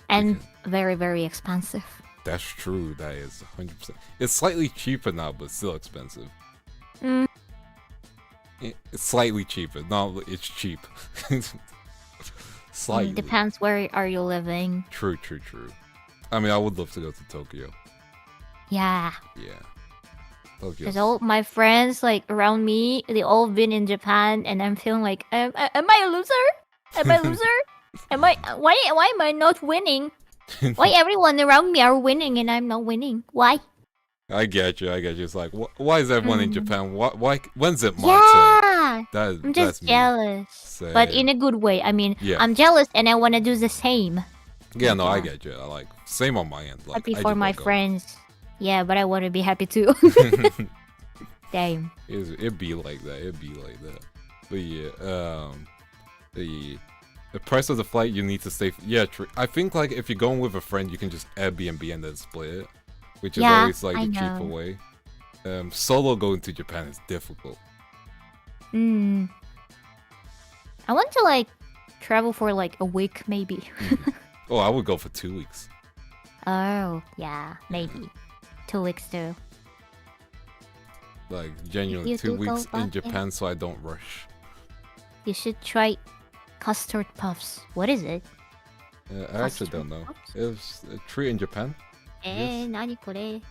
And very, very expensive. That's true. That is 100%. It's slightly cheaper now, but still expensive. It's slightly cheaper. No, it's cheap. Slightly. Depends where are you living. True. I mean, I would love to go to Tokyo. Yeah. Yeah. Because all my friends like around me, they all been in Japan, and I'm feeling like, am I a loser? Am I a loser? Why am I not winning? Why everyone around me are winning and I'm not winning? Why? I get you. It's like, why is everyone in Japan? Why? When's it my turn? I'm just jealous, but in a good way. I mean, Yeah. I'm jealous and I want to do the same. Yeah, no, I get you. I like same on my end. Like, Happy I for just my wanna go. friends. Yeah, but I want to be happy too. Damn. It'd be like that. But yeah, the price of the flight you need to stay. Yeah, true. I think like if you're going with a friend, you can just Airbnb and then split it, which is always like the cheaper way. Solo going to Japan is difficult. I want to like travel for like a week maybe. Oh, I would go for 2 weeks. Oh yeah, maybe 2 weeks too. Like genuinely You 2 do go weeks in back, yeah. Japan, so I don't rush. You should try custard puffs. What is it? I actually don't know. It's a treat in Japan. Yes. 何これ?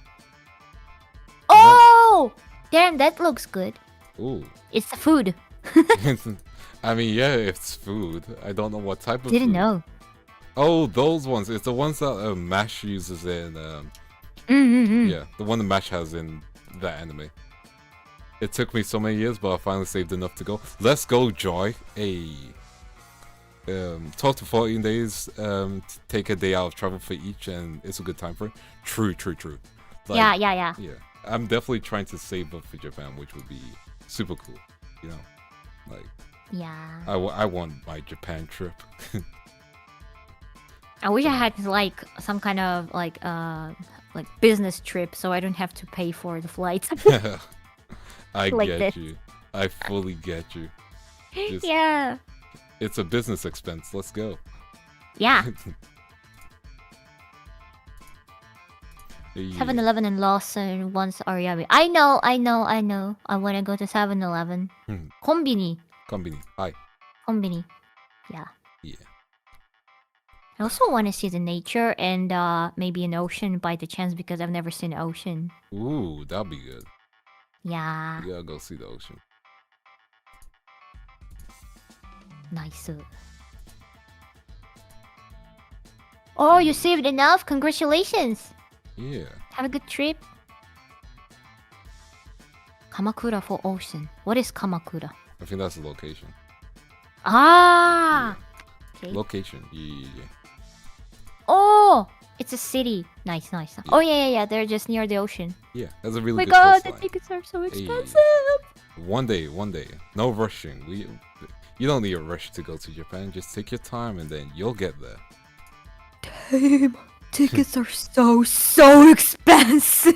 Oh! Damn, that looks good. Ooh. It's the food. I mean, yeah, it's food. I don't know what type of Didn't food. know. Oh, those ones. It's the ones that MASH uses in. Yeah, the one that MASH has in that anime. It took me so many years, but I finally saved enough to go. Let's go, Joy. Hey. 12 to 14 days. Take a day out of travel for each, and it's a good time for it. True. Like, Yeah. Yeah, I'm definitely trying to save up for Japan, which would be super cool. You know, like. Yeah. I want my Japan trip. I wish I had like some kind of like business trip so I don't have to pay for the flights. I Like get this. you. I fully get you. Just- Yeah. It's a business expense. Let's go. Yeah. Yeah. 7-Eleven and Lawson once Ariabi. I know. I want to go to 7-Eleven. コンビニ. Konbini. Hi. Konbini. Yeah. Yeah. I also want to see the nature and maybe an ocean by the chance because I've never seen an ocean. Ooh, that'll be good. Yeah. You gotta go see the ocean. Nice. Oh, you saved enough? Congratulations. Yeah. Have a good trip. Kamakura for ocean. What is Kamakura? I think that's the location. Ah! Yeah. Okay. Location. Yeah. Oh! It's a city. Nice. Yeah. Oh, yeah. They're just near the ocean. Yeah, that's a Oh really my good god, the coastline. tickets are so expensive. Hey. One day. No rushing. You don't need a rush to go to Japan. Just take your time and then you'll get there. Damn, tickets are so expensive.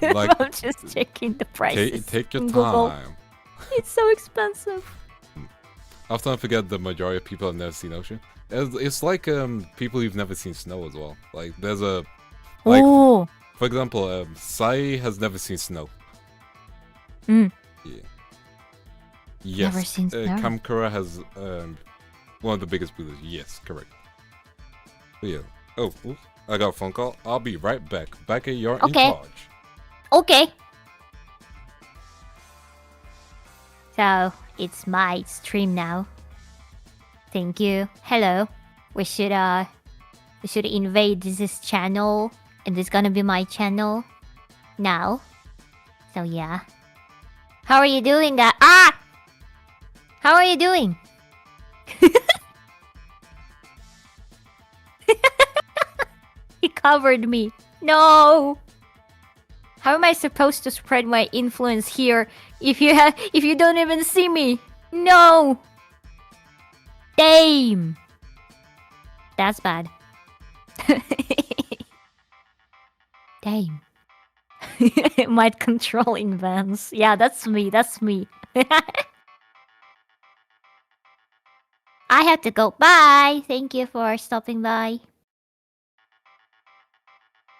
Like, I'm just checking the prices. Take your on Google. time. It's so expensive. Often I forget the majority of people have never seen ocean. It's like people who've never seen snow as well. Like there's a Oh. for example, Sai has never seen snow. Mm. Yeah. Yes. Never seen snow. Kamakura has one of the biggest Buddhas. Yes, correct. But yeah. Oh, oops, I got a phone call. I'll be right back. Back at your in charge. Okay. So it's my stream now. Thank you. Hello. We should invade this channel, and it's gonna be my channel now. So yeah. How are you doing, guys? Ah! How are you doing? He covered me. No. How am I supposed to spread my influence here if you don't even see me? No. Damn. That's bad. Damn. Mind controlling Vans. Yeah, that's me. I have to go. Bye. Thank you for stopping by.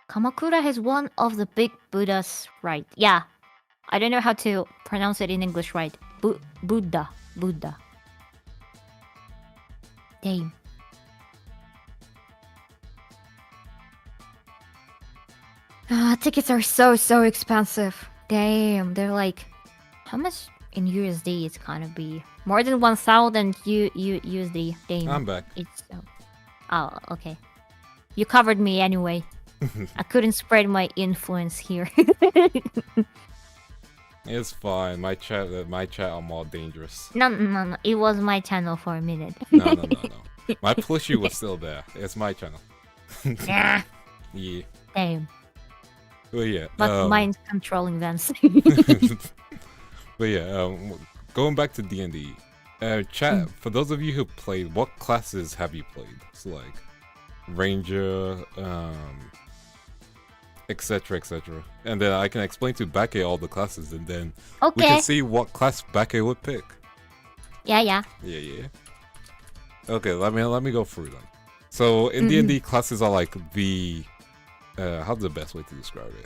Kamakura has one of the big Buddhas, right? Yeah. I don't know how to pronounce it in English right. Buddha. Damn. Tickets are so expensive. Damn, they're like... How much in USD it's gonna be? More than 1,000 USD. Damn. I'm back. It's... Oh, okay. You covered me anyway. I couldn't spread my influence here. It's fine. My chat are more dangerous. No. It was my channel for a minute. No. My plushie was still there. It's my channel. Yeah. Yeah. Damn. Well, yeah. But mine's controlling Vans. But yeah, going back to D&D. Chat, for those of you who played, what classes have you played? So like, Ranger, etc. And then I can explain to Bake all the classes, and then we can see what class Bake would pick. Yeah. Okay, let me go through them. So in D&D, classes are like the how's the best way to describe it?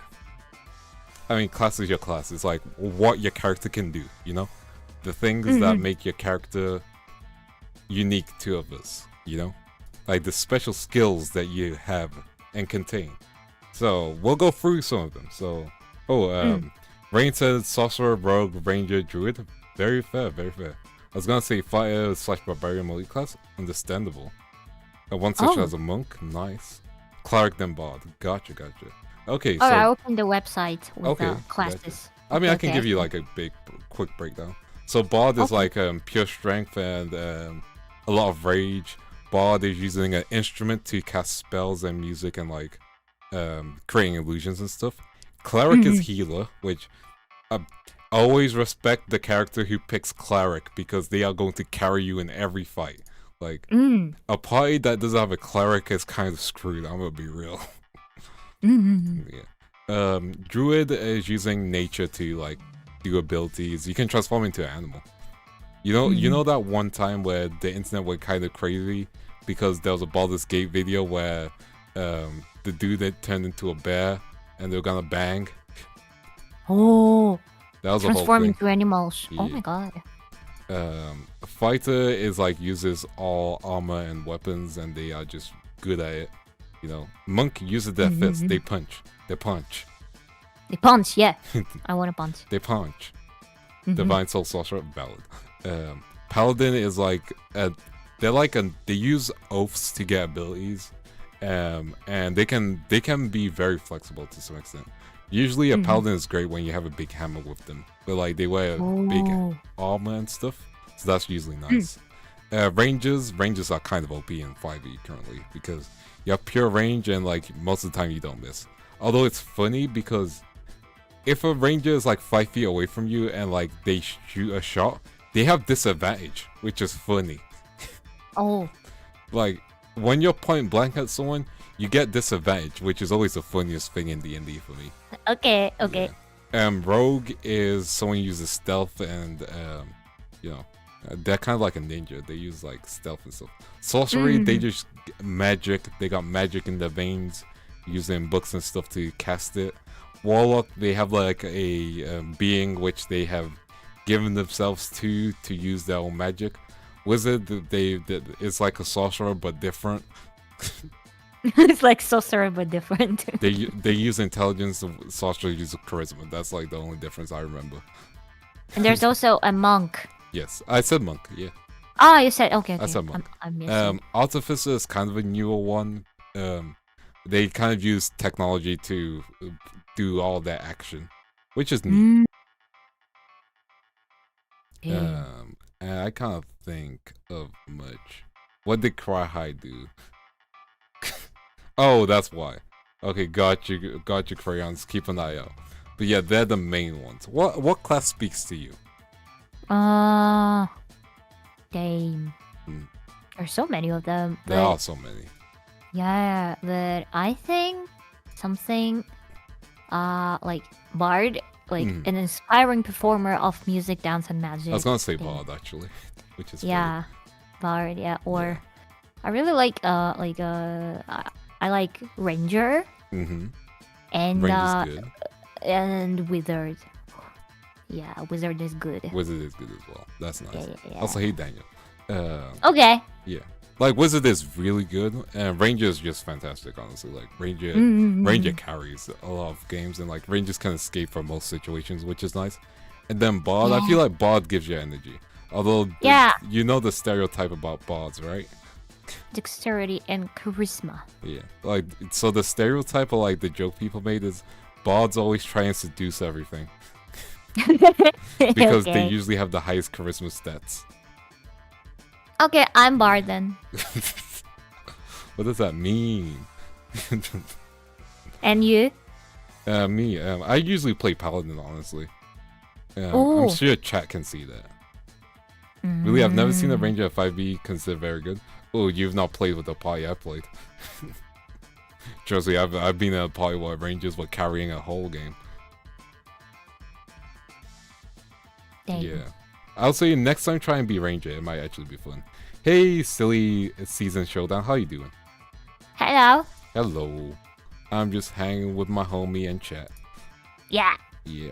I mean, class is your class. It's like what your character can do, you know? The things that make your character unique to others, you know? Like the special skills that you have and contain. So we'll go through some of them. So, Rain said Sorcerer, Rogue, Ranger, Druid. Very fair. I was gonna say Fighter / Barbarian multi-class. Understandable. One such as a Monk. Nice. Cleric then Bard. Gotcha. Okay, so... I opened the website with classes. Gotcha. I mean, I can give you like a quick breakdown. So Bard is like pure strength and a lot of rage. Bard is using an instrument to cast spells and music and like creating illusions and stuff. Cleric is healer, which I always respect the character who picks Cleric because they are going to carry you in every fight. Like a party that doesn't have a Cleric is kind of screwed. I'm gonna be real. Yeah. Druid is using nature to like do abilities. You can transform into an animal. You know that one time where the internet went kind of crazy because there was a Baldur's Gate video where the dude that turned into a bear and they were gonna bang. Oh, that was transform a whole thing. into animals. Yeah. Oh my god. Fighter is like uses all armor and weapons, and they are just good at it. You know, monk uses their fists. They punch. They punch. They punch. Yeah, I want to punch. They punch. Divine Soul Sorcerer, valid. Paladin is like they use oaths to get abilities, and they can be very flexible to some extent. Usually a paladin is great when you have a big hammer with them, but like they wear big armor and stuff, so that's usually nice. Rangers are kind of OP in 5e currently because you have pure range and like most of the time you don't miss. Although it's funny because if a ranger is like 5 feet away from you and like they shoot a shot, they have disadvantage, which is funny. Oh. Like when you're point blank at someone, you get disadvantage, which is always the funniest thing in D&D for me. Okay. Yeah. Rogue is someone who uses stealth and you know, they're kind of like a ninja. They use like stealth and stuff. Sorcery, they just magic. They got magic in their veins, using books and stuff to cast it. Warlock, they have like a being which they have given themselves to use their own magic. Wizard, it's like a sorcerer but different. It's like sorcerer but different. they use intelligence. Sorcerer uses charisma. That's like the only difference I remember. And there's also a monk. Yes, I said monk. Yeah. Oh, you said okay. I said monk. I'm missing. Artificer is kind of a newer one. They kind of use technology to do all that action, which is neat. And I can't think of much. What did Cry High do? Oh, that's why. Okay, got you, crayons. Keep an eye out. But yeah, they're the main ones. What class speaks to you? Damn. There's so many of them. There are so many. Yeah, but I think something like Bard, like an inspiring performer of music, dance, and magic. I was gonna say Bard actually, which is funny. Bard, yeah. Or I really like I like Ranger. And Ranger's good. And Wizard. Yeah, Wizard is good. Wizard is good as well. That's nice. Yeah. Also, hey Daniel. Okay. Yeah. Like Wizard is really good, and Ranger is just fantastic. Honestly, like Ranger carries a lot of games, and like Rangers can escape from most situations, which is nice. And then Bard, I feel like Bard gives you energy. Although, you know the stereotype about Bards, right? Dexterity and charisma. Yeah, like so the stereotype of like the joke people made is Bards always try and seduce everything because they usually have the highest charisma stats. Okay, I'm Bard then. What does that mean? And you? Me. I usually play Paladin, honestly. I'm sure chat can see that. Really, I've never seen a Ranger at 5e considered very good. Oh, you've not played with the party I played. Trust me, I've been in a party where Rangers were carrying a whole game. Dang. Yeah. I'll say next time try and be Ranger. It might actually be fun. Hey, silly season showdown. How you doing? Hello. Hello. I'm just hanging with my homie and chat. Yeah. Yeah.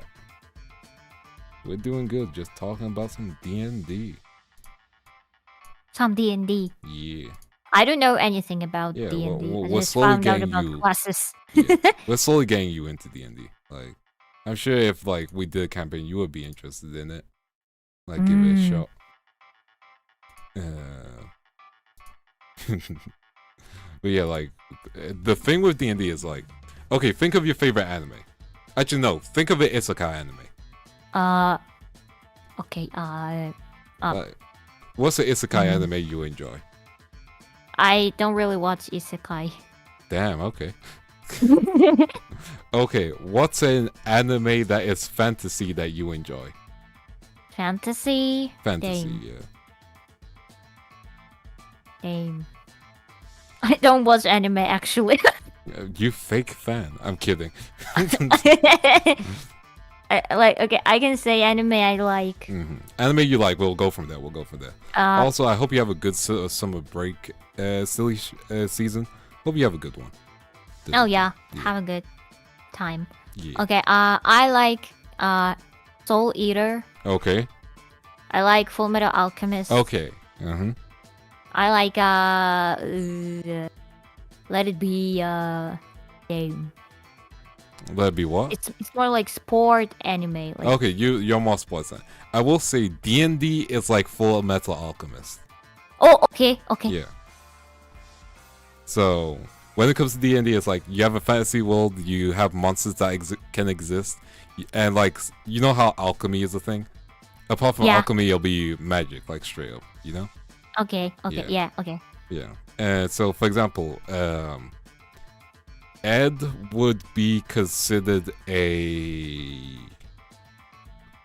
We're doing good. Just talking about some D&D. Some D&D. Yeah. I don't know anything about D&D. We're I just slowly found out getting about you. classes. We're slowly getting you into D&D. Like, I'm sure if like we did a campaign, you would be interested in it. Like, give it a shot. But yeah, like the thing with D&D is like, okay, think of your favorite anime. Actually, no, think of it isekai anime. Okay. What's the isekai anime you enjoy? I don't really watch isekai. Damn. Okay. Okay, what's an anime that is fantasy that you enjoy? Fantasy. Fantasy, Dang. yeah. Dang. I don't watch anime actually. You fake fan. I'm kidding. Okay, I can say anime I like. Anime you like, we'll go from there. Also, I hope you have a good summer break, silly season. Hope you have a good one. Oh yeah, have a good time. Yeah. Okay, I like Soul Eater. Okay. I like Full Metal Alchemist. Okay. I like Let It Be game. Let it be what? It's more like sport anime. Like, Okay, you're more sports then. I will say D&D is like Full Metal Alchemist. oh, okay. Yeah. So when it comes to D&D, it's like you have a fantasy world, you have monsters that can exist, and like you know how alchemy is a thing. Apart from alchemy, it'll be magic, like straight up. You know? Okay. Yeah. Okay. Yeah. And so, for example, Ed would be considered a...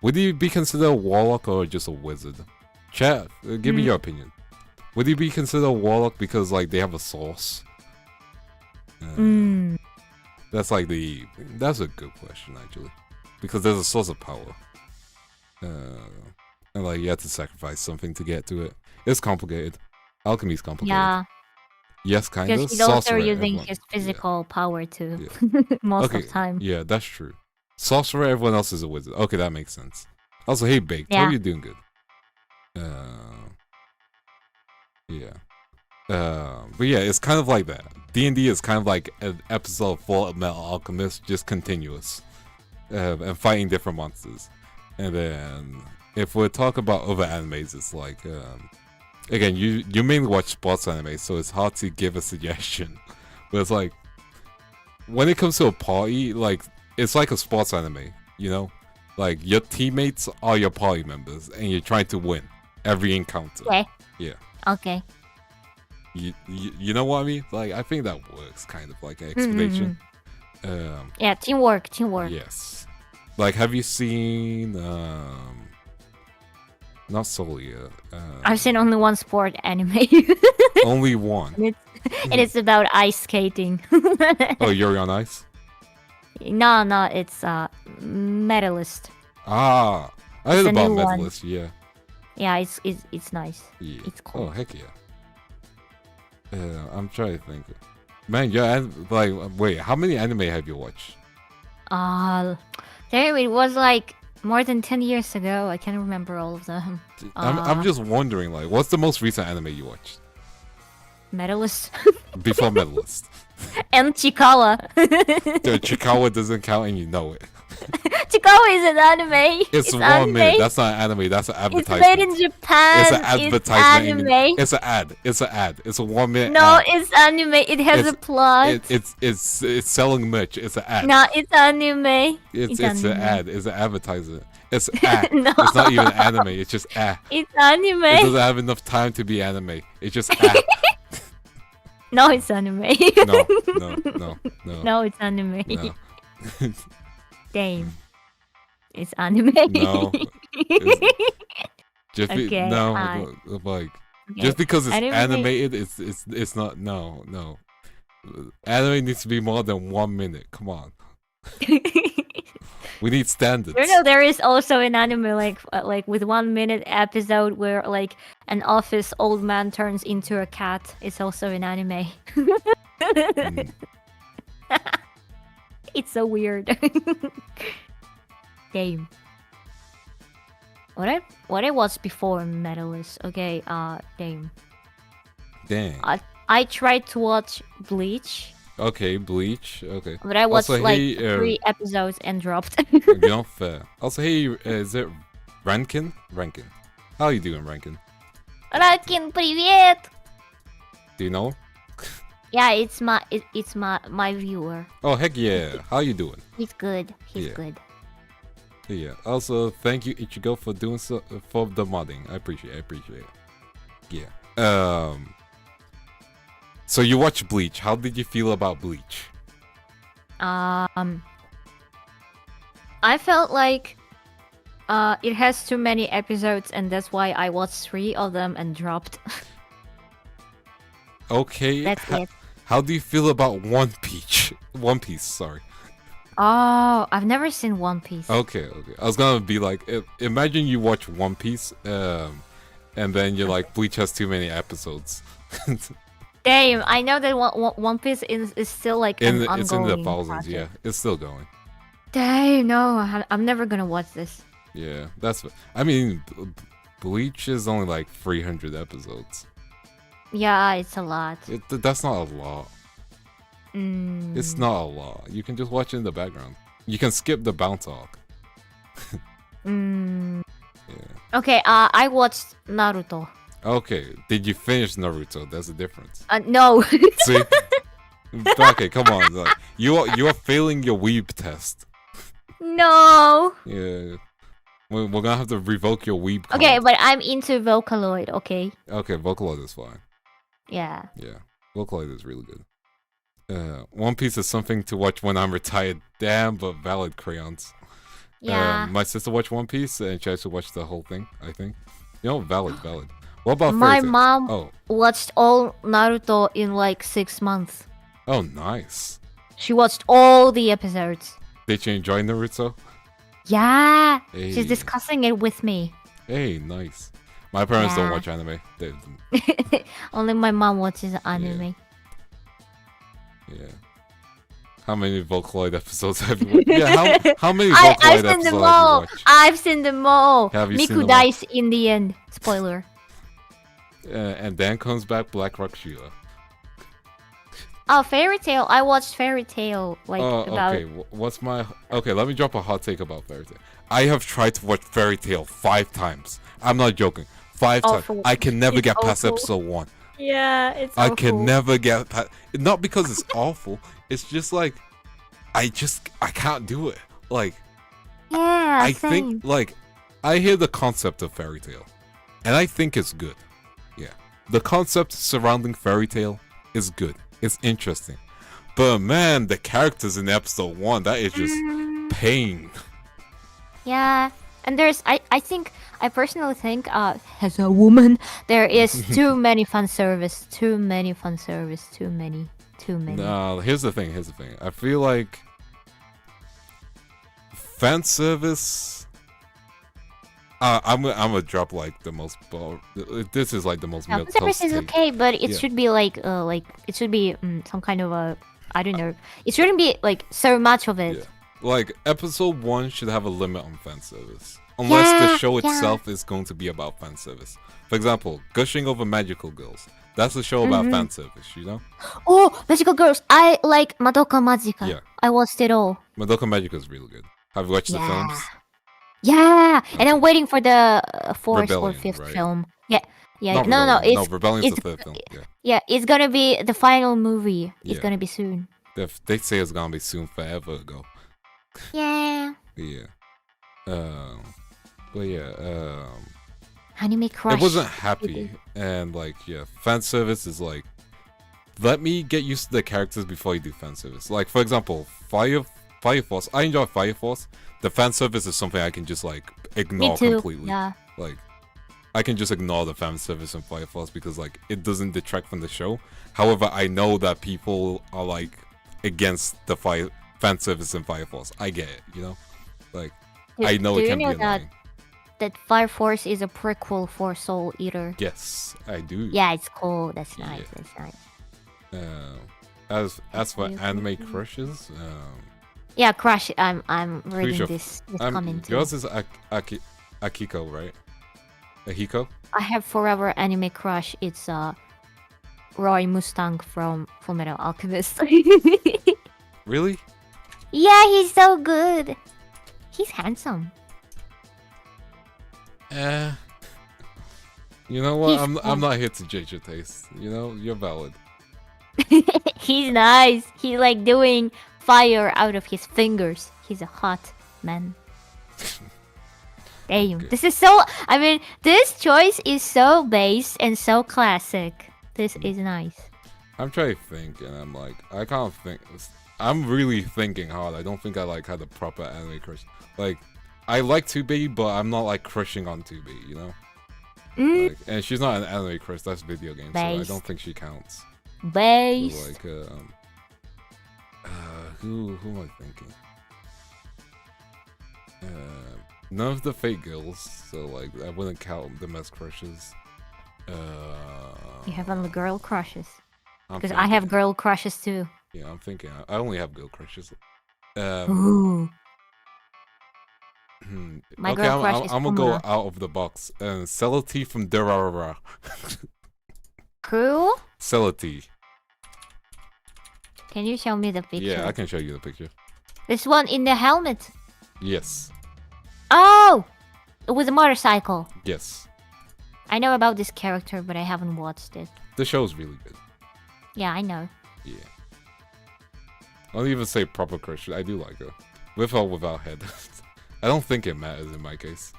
Would he be considered a warlock or just a wizard? Chat, give me your opinion. Would he be considered a warlock because, like, they have a source? That's like the... That's a good question, actually. Because there's a source of power. And, like, you have to sacrifice something to get to it. It's complicated. Alchemy's complicated. Yeah. Yes, kind of. Because he's also using his physical power too. Most of the time. Yeah, that's true. Sorcerer, everyone else is a wizard. Okay, that makes sense. Also, hey, Baked, how are you doing? Good. But yeah, it's kind of like that. D&D is kind of like an episode Full Metal Alchemist, just continuous. And fighting different monsters. And then, if we talk about other animes, it's like... Again, you mainly watch sports anime, so it's hard to give a suggestion. But it's like, when it comes to a party, like, it's like a sports anime, you know? Like, your teammates are your party members, and you're trying to win every encounter. Okay. Yeah. Okay. You know what I mean? Like, I think that works, kind of, like an explanation. Yeah, teamwork. Yes. Like, have you seen, not Solia. I've seen only one sport anime. Only one. And it's about ice skating. Oh, Yuri on Ice? No, it's Medalist. Ah, I heard about Medalist. Yeah. Yeah, it's nice. Yeah. It's cool. Oh heck yeah. I'm trying to think. Man, yeah. Like, wait, how many anime have you watched? Damn, it was like more than 10 years ago. I can't remember all of them. I'm just wondering, like, what's the most recent anime you watched? Medalist. Before Medalist. And Chikawa. Dude, Chikawa doesn't count and you know it. Chikawa is an anime. It's 1 anime. minute. That's not an anime. That's an advertisement. It's made in Japan. It's an advertisement. It's anime. It's an ad. It's an ad. It's a 1 minute No, ad. it's anime. It has a plot. It's selling merch. It's an ad. No, it's anime. It's an ad. It's an advertisement. It's No. It's not even anime. It's just It's anime. It doesn't have enough time to be anime. It's just No, it's anime. No. No, it's anime. No. Damn. It's anime. No. Just Okay, like just because it's animated, it's not. No. Anime needs to be more than 1 minute. Come on. We need standards. You know, there is also an anime like with 1 minute episode where like an office old man turns into a cat. It's also an anime. It's so weird. Damn. What I was before Medalist? Okay, damn. I tried to watch Bleach. Okay, Bleach. Okay. But I watched also, like 3 episodes and dropped. You know, fair. Also, hey, is it Rankin? How are you doing, Rankin? Rankin, привет! Do you know? Yeah, it's my viewer. Oh heck yeah! How you doing? He's good. He's good. Yeah. Also, thank you Ichigo for doing so for the modding. I appreciate it. Yeah. So you watched Bleach. How did you feel about Bleach? I felt like it has too many episodes, and that's why I watched 3 of them and dropped. Okay. That's it. How do you feel about One Piece? Sorry. Oh, I've never seen One Piece. Okay. I was gonna be like, imagine you watch One Piece, and then you're like, Bleach has too many episodes. Damn, I know that One Piece is still like an ongoing it's in the thousands. project. Yeah, it's still going. Damn, no, I'm never gonna watch this. Yeah, that's. I mean, Bleach is only like 300 episodes. Yeah, it's a lot. That's not a lot. It's not a lot. You can just watch it in the background. You can skip the bounce arc. Yeah. Okay, I watched Naruto. Okay, did you finish Naruto? There's a difference. No. See? Okay, come on. Like, you are failing your weeb test. No. Yeah. We're gonna have to revoke your weeb card. Okay, but I'm into Vocaloid, okay? Okay, Vocaloid is fine. Yeah. Yeah, Vocaloid is really good. One Piece is something to watch when I'm retired. Damn, but valid crayons. Yeah. My sister watched One Piece and she actually watched the whole thing, I think. You know, valid. What about my Fairy Tail? mom watched all Naruto in like 6 months. Oh, nice. She watched all the episodes. Did you enjoy Naruto? Yeah. Hey. She's discussing it with me. Hey, nice. My parents don't watch anime. Only my mom watches anime. Yeah. How many Vocaloid episodes have you watched? Yeah, how many Vocaloid episodes have you watched? I've seen them all. Have you Miku seen them all? dies in the end. Spoiler. And then comes back Black Rock Sheila. Oh, Fairy Tail. I watched Fairy Tail like about. Okay. What's my? Okay, let me drop a hot take about Fairy Tail. I have tried to watch Fairy Tail 5 times. I'm not joking. 5 times. I can never get past episode 1. Yeah, it's I can never get past. Not because it's awful. It's just like, I can't do it. Like, yeah, I think like, I hear the concept of Fairy Tail, and I think it's good. Yeah, the concept surrounding Fairy Tail is good. It's interesting, but man, the characters in episode 1, that is just pain. Yeah, and there's I personally think as a woman there is too many fan service. Too many. No, here's the thing. I feel like fan service. I'm gonna drop like the most. This is like the most. Fan service is okay, but it should be like it should be some kind of a, I don't know. It shouldn't be like so much of it. Yeah. Like episode 1 should have a limit on fan service, unless the show itself is going to be about fan service. For example, Gushing Over Magical Girls. That's a show about fan service, you know? Oh, Magical Girls! I like Madoka Magica. Yeah. I watched it all. Madoka Magica is really good. Have you watched the films? Yeah, and I'm waiting for the 4th Rebellion, or 5th right? film. Yeah. No, It's Rebellion's the 3rd film. Yeah. Yeah, it's gonna be the final movie. It's Yeah. gonna be soon. They say it's gonna be soon, forever ago. Yeah. Yeah. But yeah. Anime crush. It wasn't happy, and like fan service is like, let me get used to the characters before you do fan service. Like for example, Fire Force. I enjoy Fire Force. The fan service is something I can just like ignore Me too. completely. Yeah. Like, I can just ignore the fan service in Fire Force because like it doesn't detract from the show. However, I know that people are like against the fan service in Fire Force. I get it, you know. Like, I know it can be annoying. That Fire Force is a prequel for Soul Eater. Yes, I do. Yeah, it's cool. That's nice. Yeah. That's nice. As for anime crushes, yeah, crush. I'm reading this comment. Yours is Akiko, right? Ahiko? I have forever anime crush. It's Roy Mustang from Fullmetal Alchemist. Really? Yeah, he's so good. He's handsome. You know what? I'm not here to judge your taste. You know, you're valid. He's nice. He's like doing fire out of his fingers. He's a hot man. Damn. Okay. This is so... I mean, this choice is so base and so classic. This is nice. I'm trying to think, and I'm like, I can't think. I'm really thinking hard. I don't think I like had a proper anime crush. Like, I like 2B, but I'm not like crushing on 2B, you know? Like, and she's not an anime crush, that's video game, so I don't think she counts. Base. So like, who am I thinking? None of the fake girls, so like I wouldn't count them as crushes. You have only girl crushes. Because I have girl crushes too. Yeah, I'm thinking. I only have girl crushes. Ooh. My Okay, girl crush is I'm gonna go Kuma. out of the box. Celity from Durarara. Crew? Celity. Can you show me the picture? Yeah, I can show you the picture. This one in the helmet. Yes. Oh! With a motorcycle. Yes. I know about this character, but I haven't watched it. The show's really good. Yeah, I know. Yeah. I don't even say proper crush. I do like her. With or without head. I don't think it matters in my case.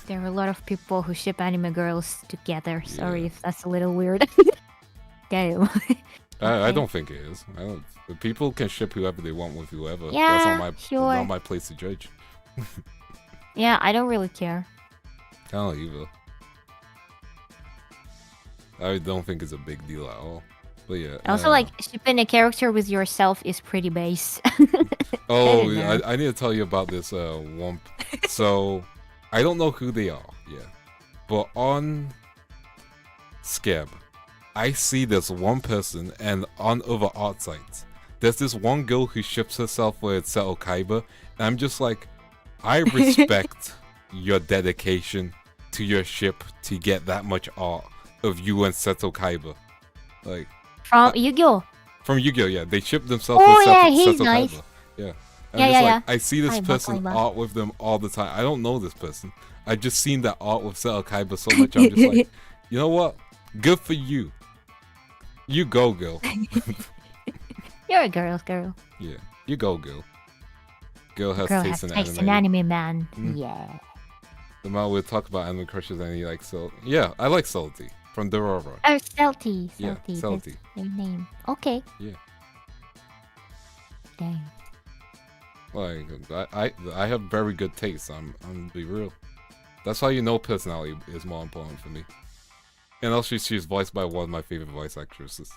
There are a lot of people who ship anime girls together. Sorry Yeah. if that's a little weird. Damn. I don't think it is. I don't. People can ship whoever they want with whoever. Yeah, That's sure. not my place to judge. Yeah, I don't really care. I don't either. I don't think it's a big deal at all. But yeah. Also, like, shipping a character with yourself is pretty base. Oh, know. I need to tell you about this Womp. So, I don't know who they are, yeah. But on Scab, I see this one person, and on other art sites, there's this one girl who ships herself with Seto Kaiba, and I'm just like, I respect your dedication to your ship to get that much art of you and Seto Kaiba. Like, From Yu-Gi-Oh! From Yu-Gi-Oh! Yeah, they ship themselves Oh, with yeah, he's Seto nice. Kaiba. Yeah. Yeah. I see this Kaiba, person Kaiba. art with them all the time. I don't know this person. I just seen that art with Seto Kaiba so much. I'm just like, you know what? Good for you. You go, girl. You're a girl. Yeah, you go, girl. Girl has Girl taste has in taste anime. in anime, man. Mm. Yeah. The man we'll talk about anime crushes and he likes so. Yeah, I like Salty from Dororo. Oh, Celty. Yeah, Celty. Celty. That's their name. Okay. Yeah. Dang. Like I have very good taste. I'm gonna be real. That's how you know personality is more important for me. And also she's voiced by one of my favorite voice actresses.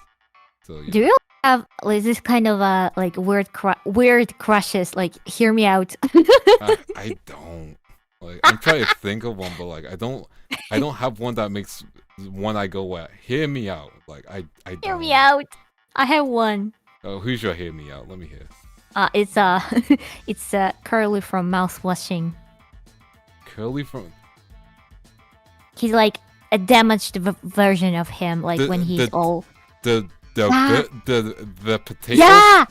So yeah. Do you have like this kind of like weird crushes? Like, hear me out. I don't. Like, I'm trying to think of one, but like I don't have one that makes one I go at. Hear me out. Like I don't. Hear me out. I have one. Oh, who's your hear me out? Let me hear. It's it's Curly from Mouth Washing. Curly from. He's like a damaged version of him, like when he's all. The potato.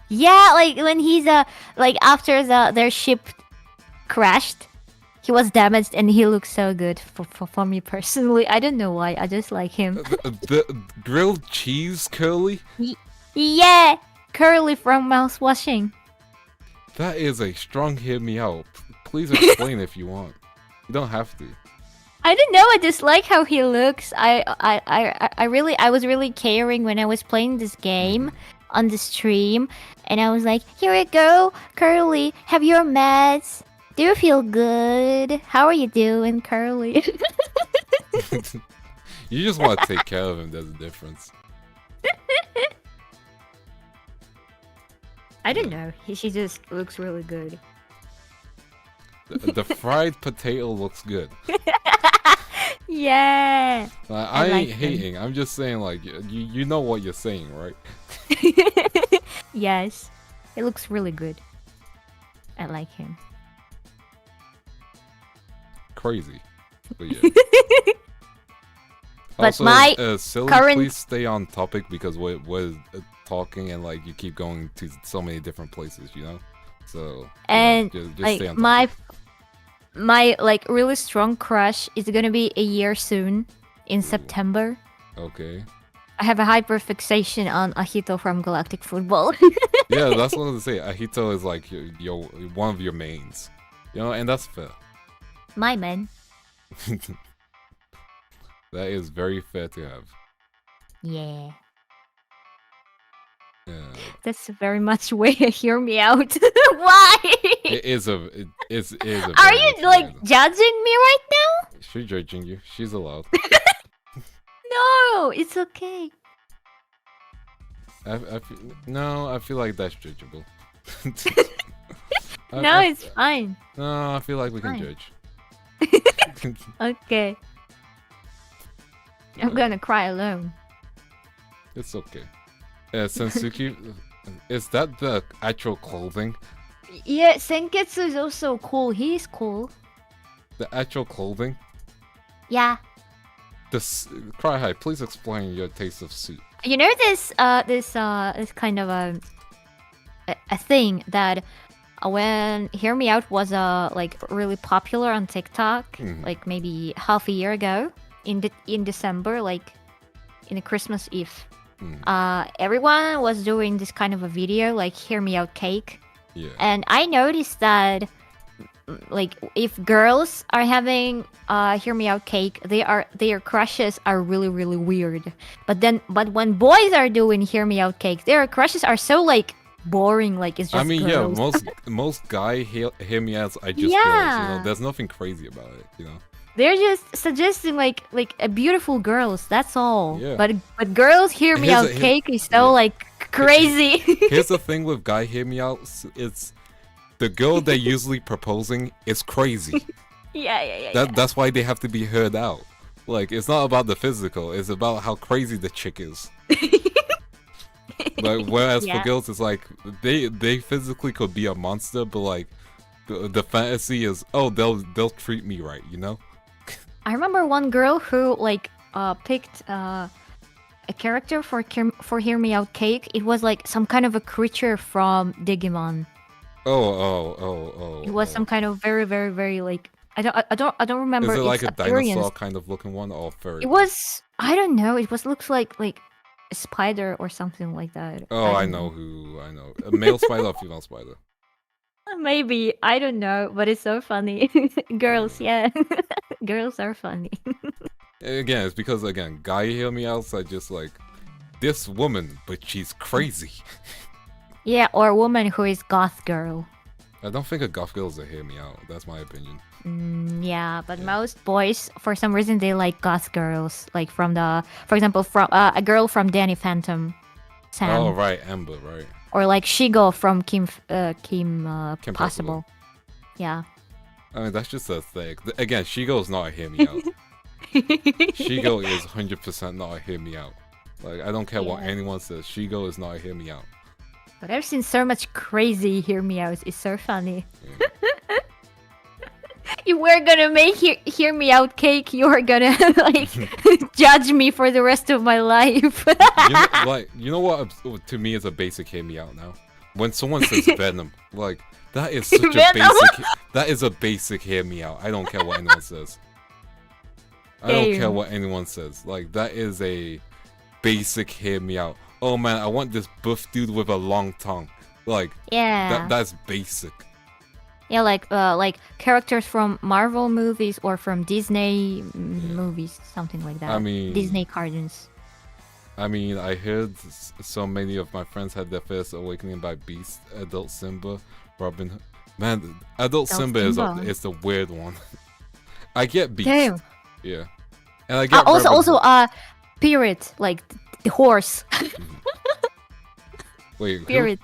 Yeah, like when he's like after their ship crashed, he was damaged and he looks so good for me personally. I don't know why, I just like him. The grilled cheese Curly. Yeah, Curly from Mouth Washing. That is a strong hear me out. Please explain if you want. You don't have to. I don't know. I just like how he looks. I was really caring when I was playing this game on the stream, and I was like, "Here you go, Curly. Have your meds. Do you feel good? How are you doing, Curly?" You just want to take care of him. There's a difference. I don't know. She just looks really good. The fried potato looks good. Yeah. I like ain't hating. I'm just saying, like, you know what you're saying, right? Yes. It looks really good. I like him. Crazy. But yeah. But also, my Silly, current... please stay on topic because we're talking and like you keep going to so many different places, you know? So and just like stay on topic. my like really strong crush is gonna be a year soon in September. Okay. I have a hyperfixation on Ahito from Galactic Football. Yeah, that's what I was gonna say. Ahito is like your one of your mains, you know, and that's fair. My man. That is very fair to have. Yeah. Yeah. That's very much way to hear me out. Why? It is a. Are you like judging me right now? She's judging you. She's allowed. No, it's okay. I feel like that's judgeable. No, it's fine. No, I feel like we can Fine. judge. Okay. I'm gonna cry alone. It's okay. Sensuki, is that the actual clothing? Yeah, Senketsu is also cool. He's cool. The actual clothing. Yeah. Cry High, please explain your taste of suit. You know this kind of a thing that when Hear Me Out was like really popular on TikTok, like maybe half a year ago in December, like in the Christmas Eve. Everyone was doing this kind of a video like Hear Me Out cake. Yeah. And I noticed that like if girls are having Hear Me Out cake, their crushes are really really weird. But when boys are doing Hear Me Out cake, their crushes are so like boring, like it's just I mean, girls. yeah, most guy hear me outs are just girls, you know. There's nothing crazy about it, you know. They're just suggesting like a beautiful girls, that's all. Yeah. But girls Hear Me Out cake is so like crazy. Here's the thing with guy hear me outs, it's the girl they're usually proposing is crazy. Yeah. That's why they have to be heard out. Like, it's not about the physical, it's about how crazy the chick is. Like, whereas for girls, it's like they physically could be a monster, but like the fantasy is, oh, they'll treat me right, you know. I remember one girl who like picked a character for Hear Me Out cake. It was like some kind of a creature from Digimon. Oh. It was some kind of very very very like I don't remember. Is it like its a appearance. dinosaur kind of looking one or furry? It was, I don't know. It looks like a spider or something like that. Oh, I know who. I know a male spider or female spider. Maybe, I don't know, but it's so funny. Girls, yeah. Girls are funny. Again, it's because guy hear me outs are just like this woman, but she's crazy. Yeah, or a woman who is goth girl. I don't think a goth girl is a hear me out. That's my opinion. Yeah, but most boys, for some reason, they like goth girls. Like for example, from a girl from Danny Phantom. Sam. Oh, right, Amber, right. Or like Shigo from Kim Possible. Yeah. I mean, that's just a thing. Again, Shigo is not a hear me out. Shigo is 100% not a hear me out. Like, I don't care what anyone says. Shigo is not a hear me out. But I've seen so much crazy Hear Me Out. It's so funny. Yeah. You were gonna make hear Me Out cake. You were gonna like judge me for the rest of my life. you know what? To me, is a basic hear me out now. When someone says Venom, like that is such a basic. That is a basic hear me out. I don't care what anyone says. I don't care what anyone says. Like that is a basic hear me out. Oh man, I want this buff dude with a long tongue. Like that's basic. Yeah, like characters from Marvel movies or from Disney movies, something like that. I mean, Disney cartoons. I mean, I heard so many of my friends had their first awakening by Beast, Adult Simba, Robin Hood. Man, Adult Simba is the weird one. I get Beast. Damn. Yeah. And I get also Spirit, like the horse. Wait, Spirit.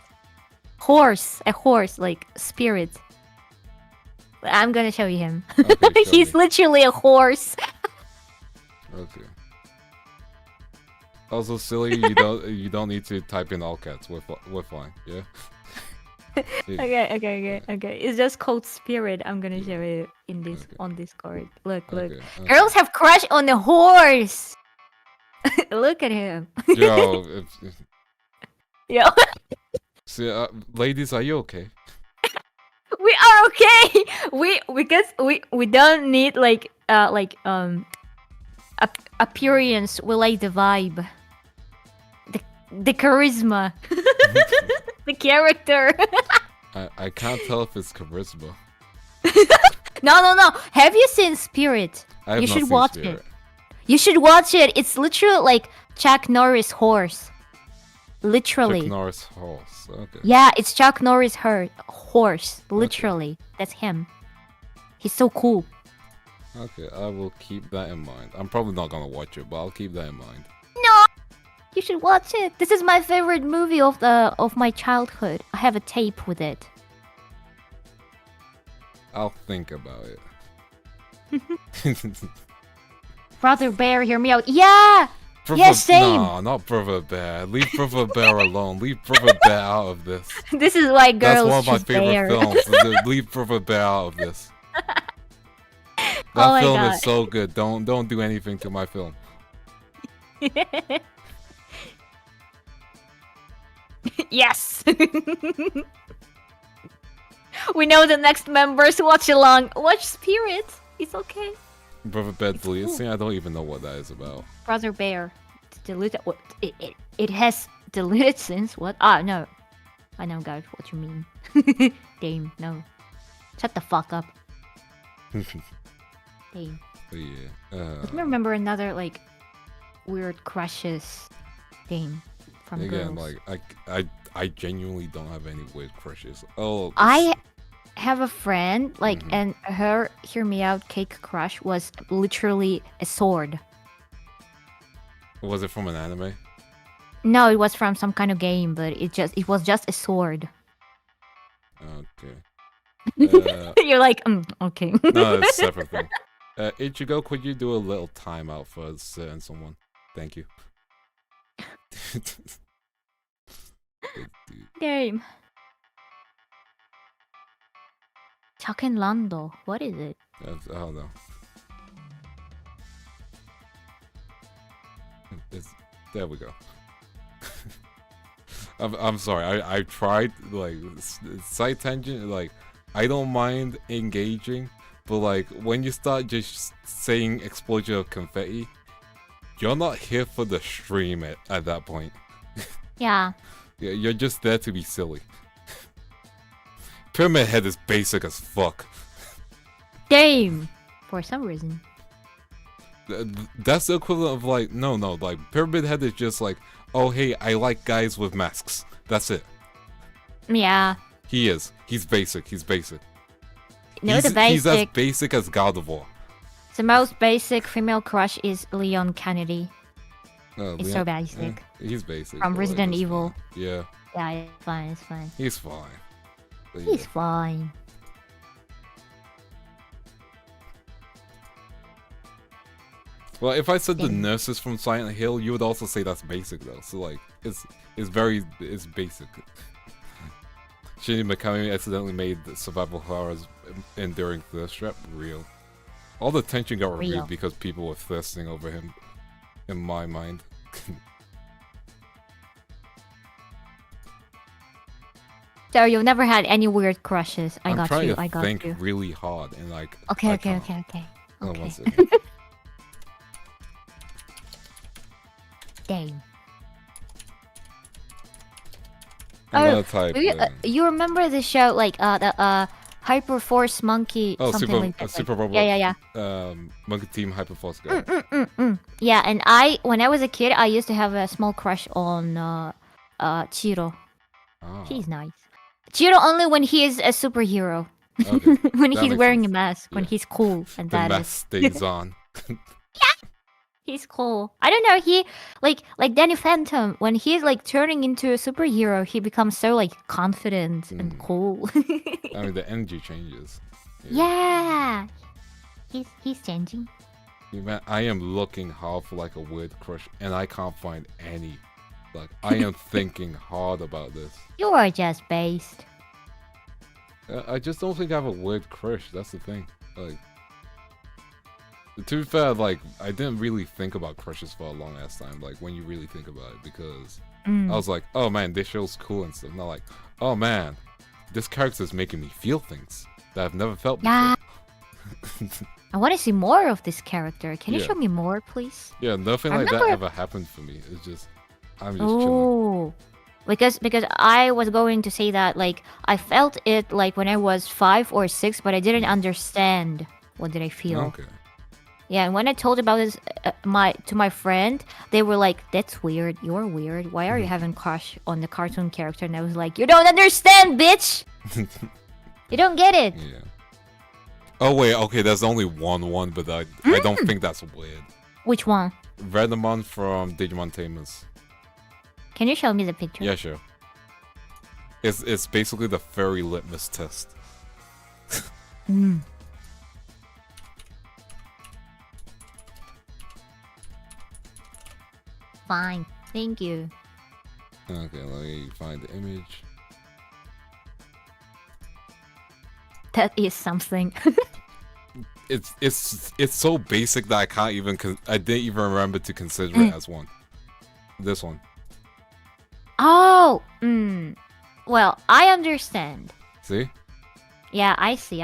Horse, a horse, like Spirit. I'm gonna show you him. Okay, he's literally a horse. Okay. Also, silly, you don't need to type in all caps. We're fine. Yeah. Okay. It's just called Spirit. I'm gonna show you in this on Discord. Look. Girls have crush on the horse. Look at him. Yo. Yo. See, ladies, are you okay? We are okay. Because we don't need like appearance. We like the vibe, the charisma, the character. I can't tell if it's charisma. No. Have you seen Spirit? You should watch it. You should watch it. It's literally like Chuck Norris horse. Literally. Chuck Norris horse. Okay. Yeah, it's Chuck Norris horse. Literally. Okay. That's him. He's so cool. Okay, I will keep that in mind. I'm probably not gonna watch it, but I'll keep that in mind. No! You should watch it. This is my favorite movie of my childhood. I have a tape with it. I'll think about it. Brother Bear, hear me out. Yeah! Yes, same. No, not Brother Bear. Leave Brother Bear alone. Leave Brother Bear out of this. This is why That's girls one of my choose favorite Bear. films. Leave Brother Bear out of this. That Oh my film God. is so good. Don't do anything to my film. Yes. We know the next members watch along. Watch Spirit. It's okay. Brother Bear deleted cool. scene. I don't even know what that is about. Brother Bear. Deleted. What? It has deleted scenes. What? Ah, no. I know, guys, what you mean. Damn, no. Shut the fuck up. Damn. But yeah. Let me remember another like weird crushes thing from Again, girls. like I genuinely don't have any weird crushes. Oh, I have a friend like, and her hear me out cake crush was literally a sword. was it from an anime? No, it was from some kind of game, but it was just a sword. Okay. You're like, okay. No, it's a separate thing. Ichigo, could you do a little timeout for us and someone? Thank you. Game. Chaken Lando. What is it? I don't know. There we go. I'm sorry. I tried like side tangent. Like I don't mind engaging, but like when you start just saying explosion of confetti, you're not here for the stream at that point. Yeah. Yeah, you're just there to be silly. Pyramid Head is basic as fuck. Game. For some reason. That's the equivalent of like like Pyramid Head is just like, oh hey, I like guys with masks. That's it. Yeah. He's basic. He's basic. No, he's, the basic. He's as basic as God of War. The most basic female crush is Leon Kennedy. It's Leon, so basic. He's basic. From Resident Evil. Fine. Yeah. Yeah, it's fine. It's fine. He's fine. But He's yeah. fine. Well, if I said the nurses from Silent Hill, you would also say that's basic though. So like, it's basic. Shinji Mikami accidentally made survival horrors enduring thirst trap real. All the tension got removed because people were thirsting over him. In my mind. So you've never had any weird crushes? I got you. I'm trying to think really hard and like. Okay. Oh, one second. Dang. I'm gonna type. You remember the show like the Hyperforce Monkey? Oh, something Super like that, Super Robot. Yeah. Monkey Team Hyperforce guy. Yeah, and when I was a kid, I used to have a small crush on Chiro. Oh. He's nice. Chiro only when he is a superhero. Okay. When he's wearing sense. a mask, when he's cool, and The that mask stays on. he's cool. I don't know. He like Danny Phantom when he's like turning into a superhero, he becomes so like confident and cool. I mean, the energy changes. Yeah. He's changing. Yeah, man, I am looking hard for like a weird crush, and I can't find any. Like, I am thinking hard about this. You are just based. I just don't think I have a weird crush. That's the thing. Like, to be fair, like I didn't really think about crushes for a long ass time. Like when you really think about it, because I was like, oh man, this show's cool and stuff. Not like, oh man, this character's making me feel things that I've never felt before. I want to see more of this character. Can you show me more, please? Yeah, nothing like that ever happened for me. It's just, I'm just chilling. Oh, because I was going to say that like I felt it like when I was 5 or 6, but I didn't understand what did I feel. Okay. Yeah, and when I told about this to my friend, they were like, "That's weird. You're weird. Why are you having crush on the cartoon character?" And I was like, "You don't understand, bitch. You don't get it." Yeah. Oh wait, okay. There's only one, but I don't think that's weird. Which one? Redemon from Digimon Tamers. Can you show me the picture? Yeah, sure. It's basically the furry litmus test. fine. Thank you. Okay, let me find the image. That is something. It's so basic that I can't even I didn't even remember to consider it as one. This one. Oh, well, I understand. See? Yeah, I see.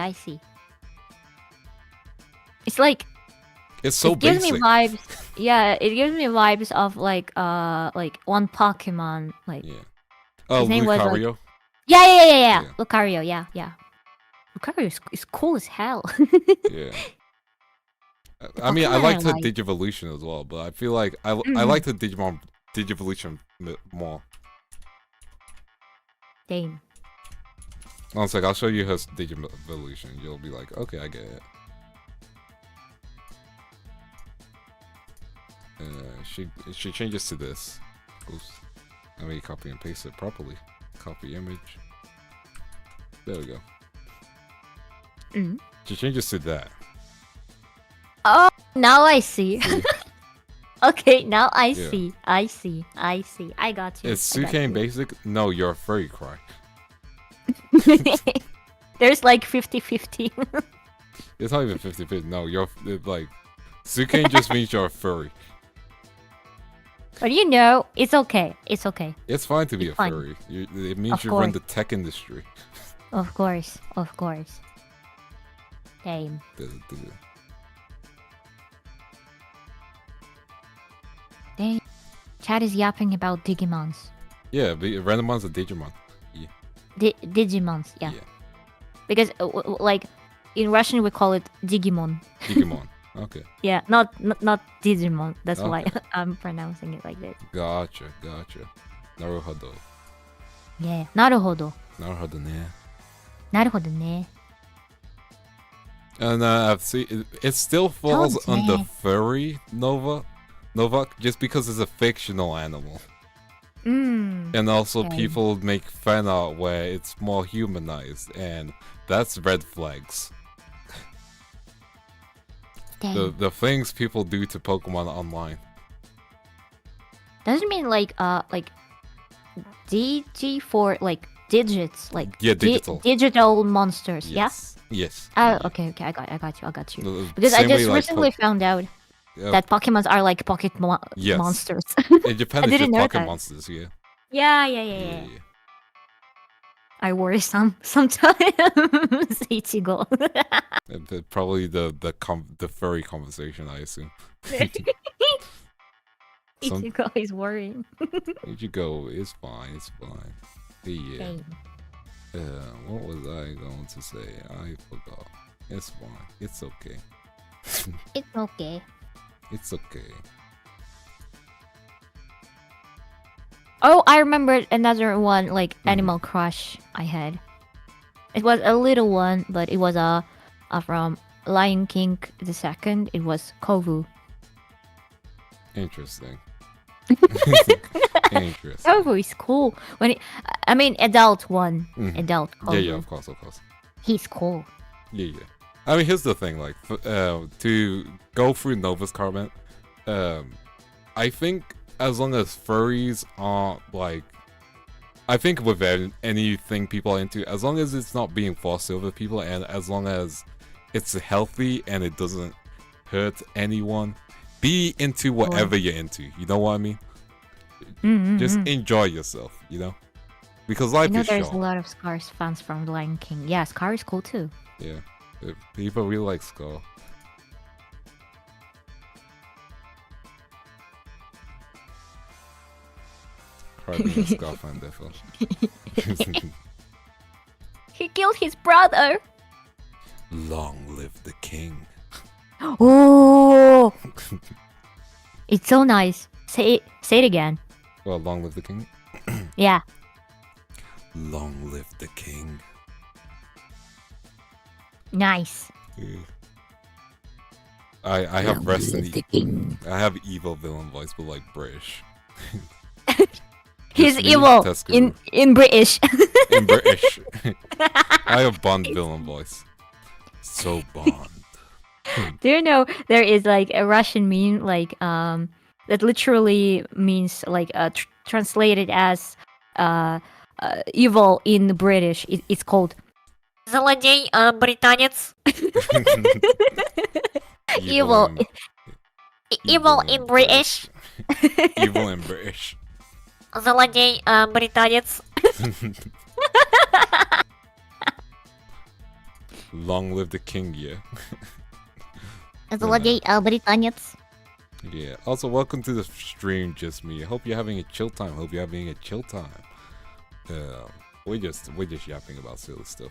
It's like it's so it gives basic. me vibes. Yeah, it gives me vibes of like one Pokemon like. Yeah. Oh, his name was like, Lucario? Yeah. Lucario, yeah. Lucario is cool as hell. Yeah. I mean, I liked her Digivolution as well, but I feel like I like the Digivolution more. Damn. One sec, I'll show you her Digivolution. You'll be like, okay, I get it. She changes to this. Oops. Let me copy and paste it properly. Copy image. There we go. She changes to that. Oh, now I see. Okay, now I see. I see. I got you. Is Suke basic? No, you're a furry cry. There's like 50-50. It's not even 50-50. No, you're like Suke just means you're a furry. But you know, it's okay. It's okay. It's fine to be a furry. It means you run the tech industry. Of course. Damn. Dang. Chad is yapping about Digimons. Yeah, Randomon's a Digimon. Yeah. Digimons, yeah. Because like in Russian we call it Digimon. Digimon. Okay. Yeah, not Digimon. That's why I'm pronouncing it like this. Gotcha. Naruhodo. Yeah, naruhodo. Naruhodo ne. Naruhodo ne. And I've seen it still falls under furry Nova, just because it's a fictional animal. And also people make fan art where it's more humanized, and that's red flags. The things people do to Pokemon online. Doesn't mean like DG for like digits, like digital monsters. Yes. Yeah. Yes. Oh, okay. I got you. Because I just recently found out that Pokemons are like pocket monsters. In Japan, it's just pocket monsters. Yeah. Yeah. I worry sometimes. Ichigo. Probably the furry conversation, I assume. Ichigo is worrying. Ichigo is fine. It's fine. Yeah. What was I going to say? I forgot. It's fine. It's okay. It's okay. It's okay. Oh, I remembered another one, like Animal Crush I had. It was a little one, but it was from Lion King the Second. It was Kovu. Interesting. Interesting. Kovu is cool. Adult one. Adult Kovu. Yeah, of course. He's cool. Yeah. I mean, here's the thing, like, to go through Nova's comment, I think as long as furries aren't, like, I think with anything people are into, as long as it's not being forced over people, and as long as it's healthy and it doesn't hurt anyone, be into whatever you're into, you know what I mean? Just enjoy yourself, you know? Because life is short. There's a lot of Scar's fans from Lion King. Yeah, Scar is cool too. Yeah, people really like Scar. Probably a Scar fan, definitely. He killed his brother. Long live the king. Oh, it's so nice. Say it again. Well, long live the king. Yeah. Long live the king. Nice. Yeah. I have rest in I have evil villain voice, but like British. He's evil in British. In British. I have Bond villain voice. So Bond. Do you know there is like a Russian meme like that literally means like translated as evil in British. It's called Злодей британец. Evil. Evil in British. Evil in British. Злодей британец. Long live the king, yeah. Злодей британец. Yeah. Also, welcome to the stream, just me. I hope you're having a chill time. We're just yapping about silly stuff.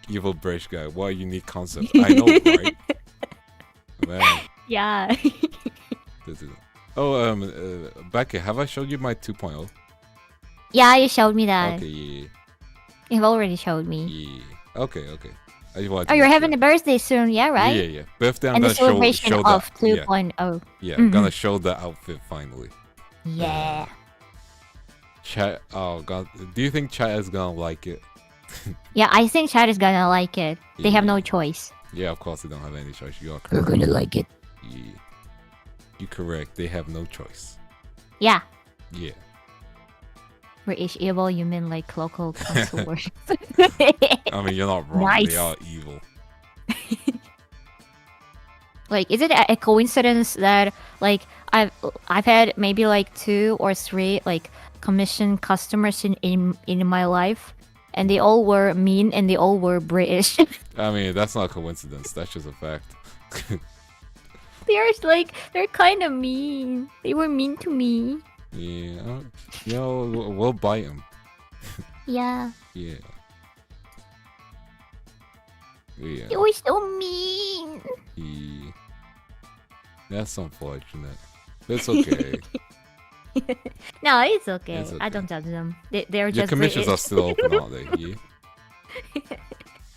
Evil British guy. What a unique concept. I know, right? Man. Yeah. Becky, have I showed you my 2.0? Yeah, you showed me that. Okay, yeah. You've already showed me. Yeah. Okay. You're having a birthday soon, yeah, right? Yeah. Birthday, I'm and gonna the celebration show of that. 2.0. Yeah, I'm gonna show the outfit finally. Yeah. Chat. Oh god. Do you think chat is gonna like it? Yeah, I think chat is gonna like it. They have no choice. Yeah, of course they don't have any choice. You are correct. They're gonna like it. Yeah. You're correct. They have no choice. Yeah. Yeah. British evil, you mean like local council worship? I mean, you're not wrong. Nice. They are evil. Like, is it a coincidence that like I've had maybe like 2 or 3 like commission customers in my life, and they all were mean and they all were British. I mean, that's not a coincidence. That's just a fact. They're kind of mean. They were mean to me. Yeah. You know, we'll bite them. Yeah. Yeah. Yeah. You were so mean. Yeah. That's unfortunate. It's okay. No, it's okay. It's okay. I don't judge them. They're just Your commissions British. are still open, aren't they? Yeah.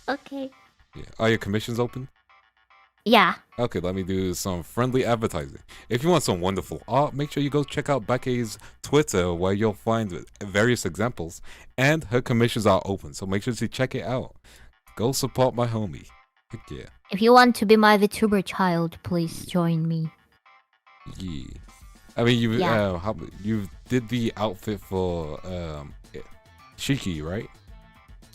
Okay. Yeah. Are your commissions open? Yeah. Okay, let me do some friendly advertising. If you want some wonderful art, make sure you go check out Becky's Twitter, where you'll find various examples, and her commissions are open, so make sure to check it out. Go support my homie. Heck yeah. If you want to be my VTuber child, please join me. Yeah. I mean, you did the outfit for Shiki, right?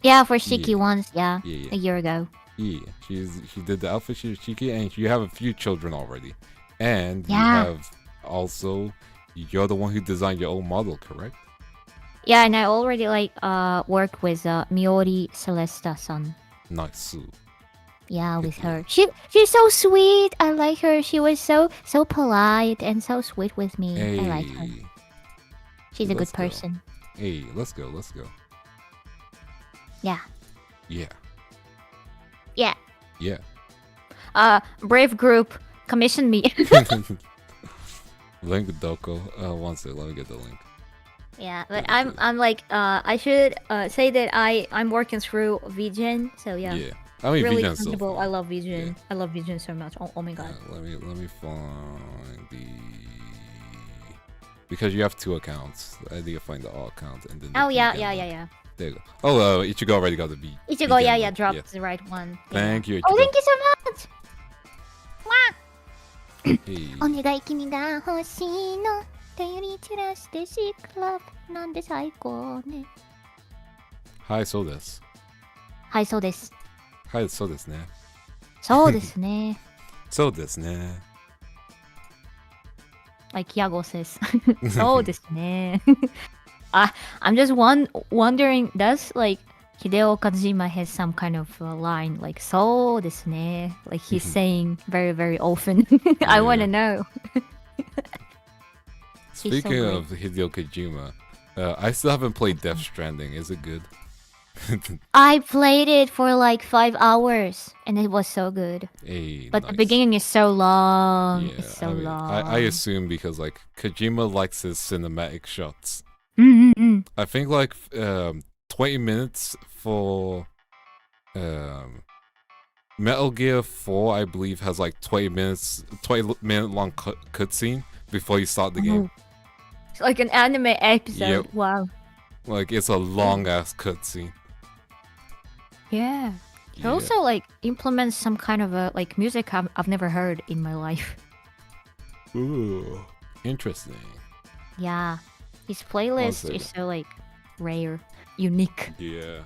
Yeah, for Shiki Yeah. once, yeah, Yeah. a year ago. Yeah, she did the outfit for Shiki, and you have a few children already. And you Yeah. have also, you're the one who designed your own model, correct? Yeah, and I already like worked with Miori Celesta-san. Nice. Yeah, with her. She's so sweet. I like her. She was so polite and so sweet with me. Hey. I like her. She's a good Let's go. person. Hey, let's go. Yeah. Yeah. Yeah. Yeah. Brave Group, commission me. Link Doko. One second, let me get the link. Yeah, but I'm like I should say that I'm working through VGen, so yeah. Yeah. I mean, really VGen's so comfortable. fun. I love VGen. Yeah. I love VGen so much. Oh my god. Let me find the, because you have 2 accounts. I need to find the all account and then. Oh yeah. There you go. Oh, Ichigo already got the V. Ichigo, VGen yeah, link. dropped the right one. Thank you, Ichigo. Oh, thank you so much. Hey. お願い君が欲しいの。手に散らしてシクラブなんで最高ね。はい、そうです。はい、そうです。はい、そうですね。そうですね。そうですね。Like Yago says. そうですね。I'm just wondering, does like Hideo Kojima has some kind of line like そうですね? Like he's saying very, very often. I want to know. Speaking so of Hideo Kojima, I still haven't played Death Stranding. Is it good? I played it for like 5 hours and it was so good. Hey, But nice. the beginning is so long. Yeah, It's so I mean, long. I assume because like Kojima likes his cinematic shots. I think like 20 minutes for Metal Gear 4, I believe, has like 20 minute long cutscene before you start the game. It's like an anime episode. Yep. Wow. Like it's a long ass cutscene. Yeah. It Yeah. also like implements some kind of a like music I've never heard in my life. Ooh. Interesting. Yeah, his playlist is so like rare, unique. Yeah.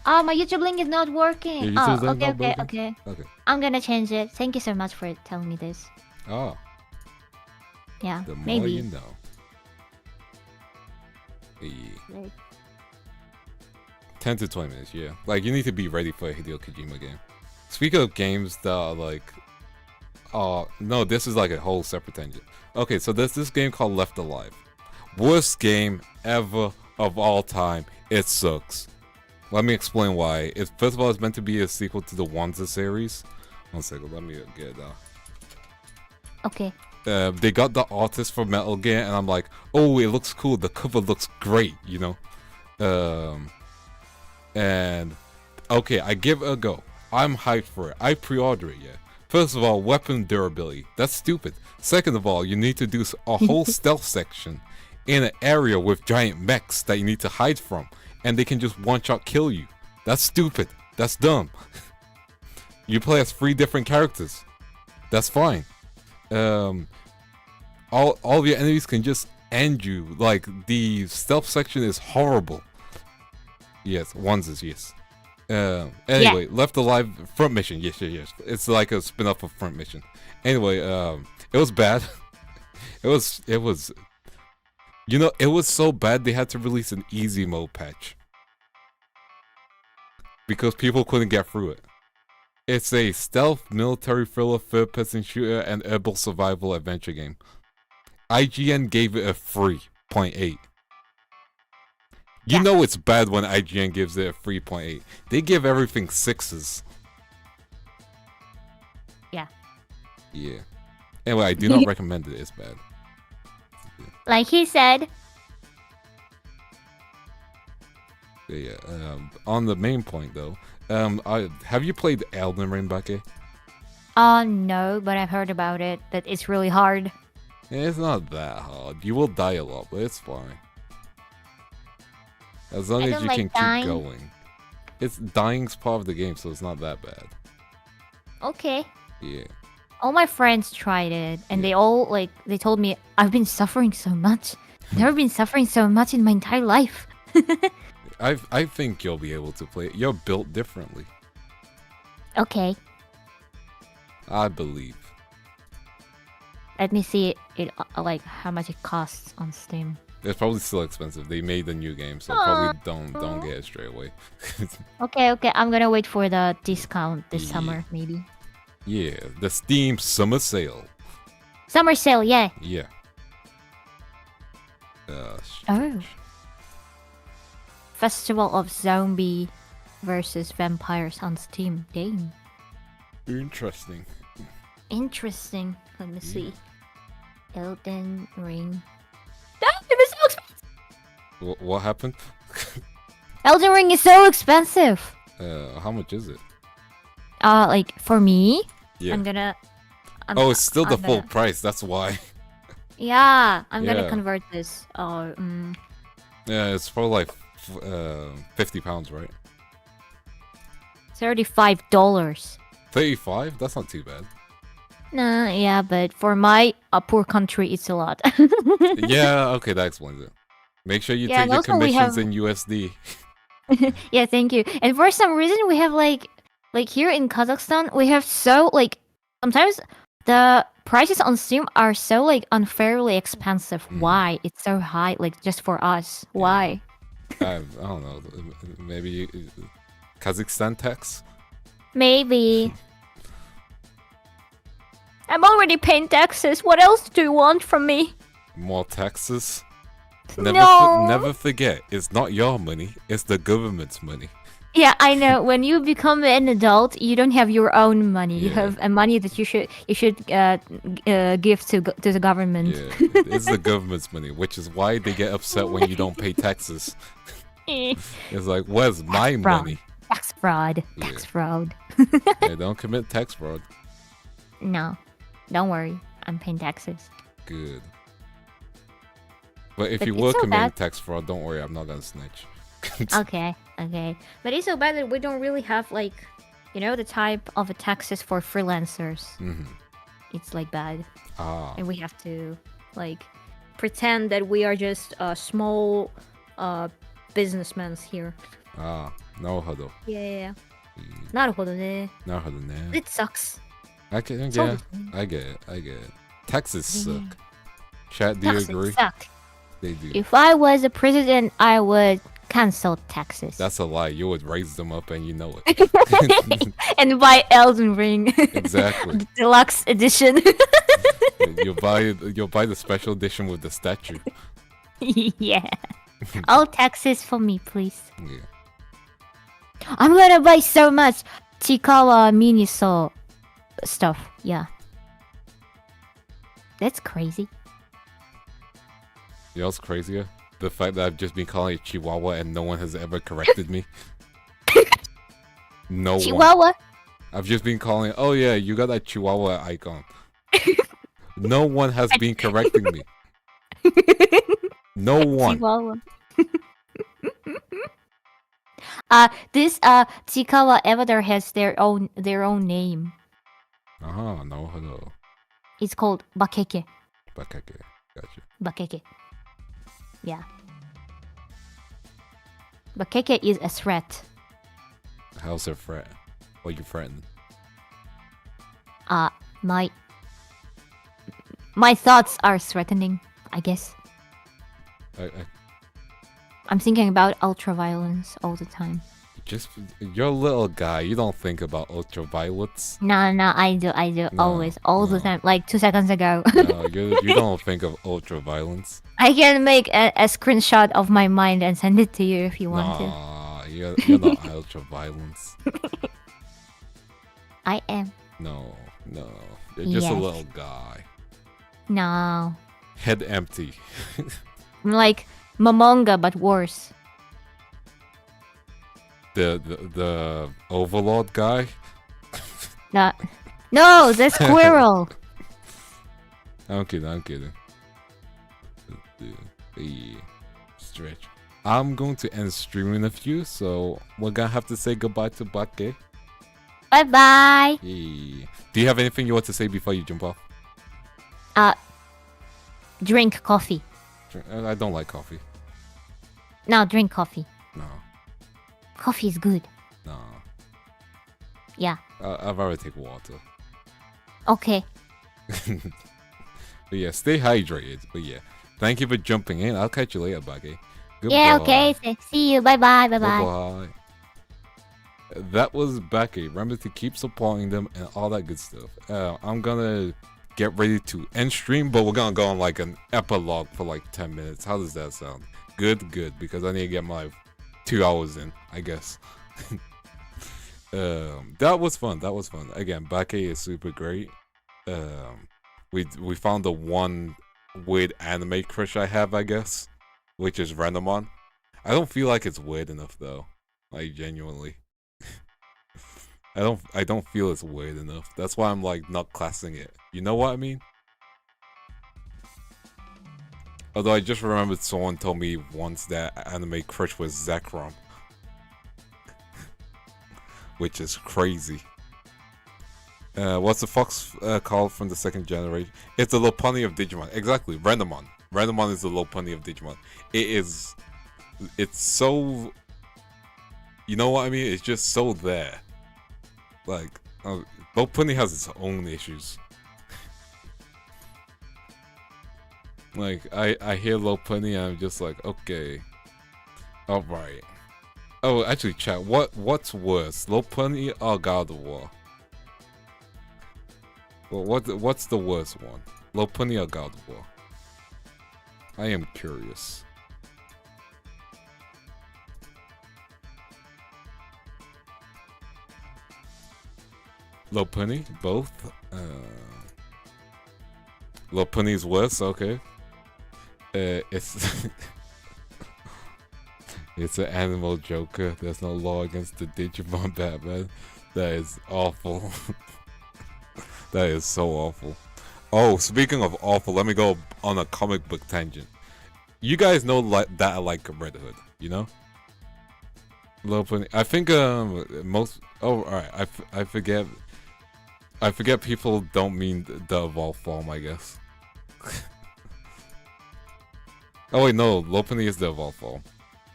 Oh, my YouTube link is not working. Yeah, Oh, okay. Okay. I'm gonna change it. Thank you so much for telling me this. Oh. Yeah, The more maybe. you know. Yeah. 10 to 20 minutes, yeah. Like, you need to be ready for a Hideo Kojima game. Speaking of games that are like... Oh, no, this is like a whole separate tangent. Okay, so there's this game called Left Alive. Worst game ever of all time. It sucks. Let me explain why. First of all, it's meant to be a sequel to the Wanza series. One second, let me get it out. Okay. They got the artist for Metal Gear, and I'm like, oh, it looks cool. The cover looks great, you know? And, okay, I give it a go. I'm hyped for it. I pre-order it, yeah. First of all, weapon durability. That's stupid. Second of all, you need to do a whole stealth section in an area with giant mechs that you need to hide from. And they can just one-shot kill you. That's stupid. That's dumb. You play as 3 different characters. That's fine. All of your enemies can just end you. Like, the stealth section is horrible. Yes, onesies, yes. Anyway, yeah. Left Alive Front Mission. Yes. It's like a spin-off of Front Mission. Anyway, it was bad. It was you know, it was so bad they had to release an easy mode patch. Because people couldn't get through it. It's a stealth, military thriller, third-person shooter, and herbal survival adventure game. IGN gave it a 3.8. You know it's bad when IGN gives it a 3.8. They give everything 6s. Yeah. Yeah. Anyway, I do not recommend it. It's bad. Like he said. Yeah. On the main point though, have you played Elden Ring, Becky? No, but I've heard about it. That it's really hard. It's not that hard. You will die a lot, but it's fine. As long as you can keep going. It's dying's part of the game, so it's not that bad. Okay. Yeah. All my friends tried it, and they all they told me I've been suffering so much. Never been suffering so much in my entire life. I think you'll be able to play it. You're built differently. Okay. I believe. Let me see it like how much it costs on Steam. It's probably still expensive. They made a new game, so probably don't get it straight away. Okay. I'm gonna wait for the discount this summer, maybe. Yeah, the Steam Summer Sale. Summer Sale, yeah. Yeah. Oh. Festival of Zombie versus Vampires on Steam. Dang. Interesting. Let me see. Elden Ring. It was so expensive. What happened? Elden Ring is so expensive. How much is it? Like for me, yeah. It's still the full price. That's why. Yeah, I'm gonna convert this. Yeah, it's probably like £50, right? $35. 35? That's not too bad. Nah, yeah, but for my poor country, it's a lot. Yeah, okay, that explains it. Make sure you take your commissions in USD. Yeah, thank you. And for some reason, we have like here in Kazakhstan, we have so sometimes the prices on Steam are so unfairly expensive. Why? It's so high, just for us. Why? I don't know. Maybe Kazakhstan tax? Maybe. I'm already paying taxes. What else do you want from me? More taxes? Never forget, it's not your money, it's the government's money. Yeah, I know. When you become an adult, you don't have your own money. You have a money that you should give to the government. Yeah, it's the government's money, which is why they get upset when you don't pay taxes. It's like, where's my money? Tax fraud. Tax fraud. Hey, don't commit tax fraud. No, don't worry. I'm paying taxes. Good. But if you were committing tax fraud, don't worry. I'm not gonna snitch. Okay. But it's so bad that we don't really have You know the type of taxes for freelancers. Mm-hmm. It's like bad, Ah. and we have to like pretend that we are just small businessmen here. Ah. なるほど。 Yeah. なるほどね。なるほどね。It sucks. I get, So yeah, I get it. I get it. Taxes suck. Chat, do you Taxes agree? suck. They do. If I was a president, I would cancel taxes. That's a lie. You would raise them up and you know it. And buy Elden Ring. Exactly. The deluxe edition. You'll buy the special edition with the statue. Yeah. All taxes for me, please. Yeah. I'm gonna buy so much Chikawa Miniso stuff. Yeah. That's crazy. You know what's crazier? The fact that I've just been calling it Chihuahua and no one has ever corrected me. No Chihuahua? one. I've just been calling, oh yeah, you got that Chihuahua icon. No one has been correcting me. No one. Chihuahua. This Chikawa avatar has their own name. Ah, no, hello. It's called Bakeke. Bakake. Gotcha. Bakeke. Yeah. Bakeke is a threat. How's her threat? What you threatening? My thoughts are threatening, I guess. I'm thinking about ultraviolence all the time. You're a little guy. You don't think about ultraviolets. No, I do, always, all the time. Like 2 seconds ago. No, you don't think of ultraviolence. I can make a screenshot of my mind and send it to you if you want to. Nah, you're not ultraviolence. I am. No. You're just a Yes. little guy. No. Head empty. I'm like Momonga, but worse. The overlord guy. No, the squirrel. I'm kidding. Yeah. Stretch. I'm going to end streaming in a few, so we're gonna have to say goodbye to Bake. Bye bye. Yeah. Do you have anything you want to say before you jump off? Drink coffee. I don't like coffee. No, drink coffee. No. Coffee is good. No. Yeah. I'd rather take water. Okay. But yeah, stay hydrated. But yeah, thank you for jumping in. I'll catch you later, Bake. Yeah, okay. See you. Bye bye. Bye. That was Becky. Remember to keep supporting them and all that good stuff. I'm gonna get ready to end stream, but we're gonna go on like an epilogue for like 10 minutes. How does that sound? Good, because I need to get my 2 hours in, I guess. That was fun. Again, Becky is super great. We found the one weird anime crush I have, I guess, which is Renamon. I don't feel like it's weird enough though. Like genuinely. I don't feel it's weird enough. That's why I'm like not classing it. You know what I mean? Although I just remembered someone told me once that anime crush was Zekrom. Which is crazy. What's the fox called from the second generation? It's the Lopunny of Digimon. Exactly, Renamon. Renamon is the Lopunny of Digimon. It's so... You know what I mean? It's just so there. Like, Lopunny has its own issues. Like, I hear Lopunny and I'm just like, okay. Alright. Oh, actually, chat, what's worse? Lopunny or God of War? Well, what's the worst one? Lopunny or God of War? I am curious. Lopunny? Both? Lopunny's worse? Okay. It's... It's an animal joker. There's no law against the Digimon Batman. That is awful. That is so awful. Oh, speaking of awful, let me go on a comic book tangent. You guys know that I like Red Hood, you know? Lopunny. I think most. Oh, all right. I forget. I forget people don't mean the evolved form. I guess. Oh wait, no. Lopunny is the evolved form.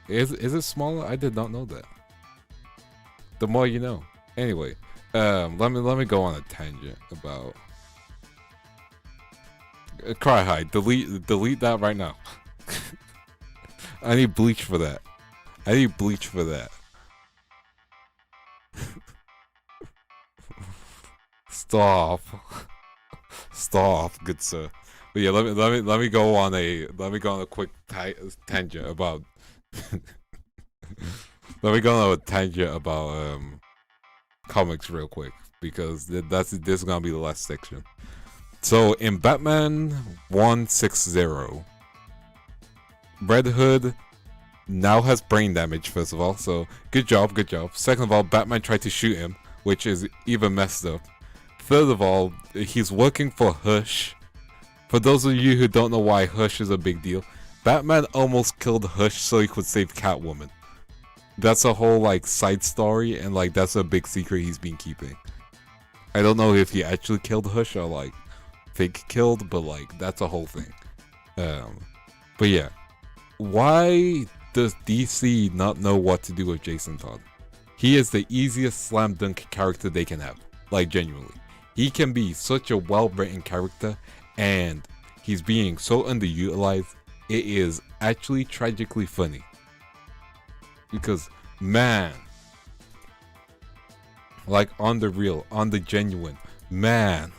Is it smaller? I did not know that. The more you know. Anyway, let me go on a tangent about. Cry high. Delete that right now. I need bleach for that. I need bleach for that. Stop. Stop, good sir. But yeah, let me go on a quick tangent about. Let me go on a tangent about comics real quick, because this is gonna be the last section. So in Batman 160, Red Hood now has brain damage, first of all, so good job. Second of all, Batman tried to shoot him, which is even messed up. Third of all, he's working for Hush. For those of you who don't know why Hush is a big deal, Batman almost killed Hush so he could save Catwoman. That's a whole like side story, and like that's a big secret he's been keeping. I don't know if he actually killed Hush or like fake killed, but like that's a whole thing. But yeah, why does DC not know what to do with Jason Todd? He is the easiest slam dunk character they can have, like genuinely. He can be such a well-written character, and he's being so underutilized. It is actually tragically funny, because man, like on the real, on the genuine, man.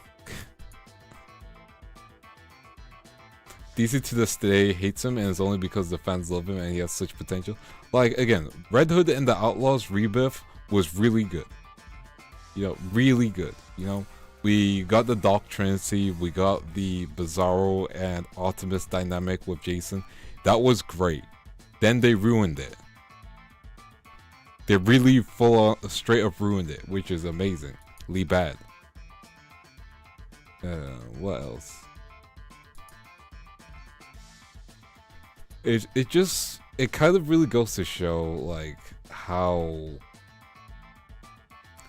DC to this day hates him, and it's only because the fans love him and he has such potential. Like, again, Red Hood and the Outlaws Rebirth was really good. You know, really good. You know, we got the Dark Trinity, we got the Bizarro and Artemis dynamic with Jason. That was great. Then they ruined it. They really straight up ruined it, which is amazingly bad. What else? It kind of really goes to show like how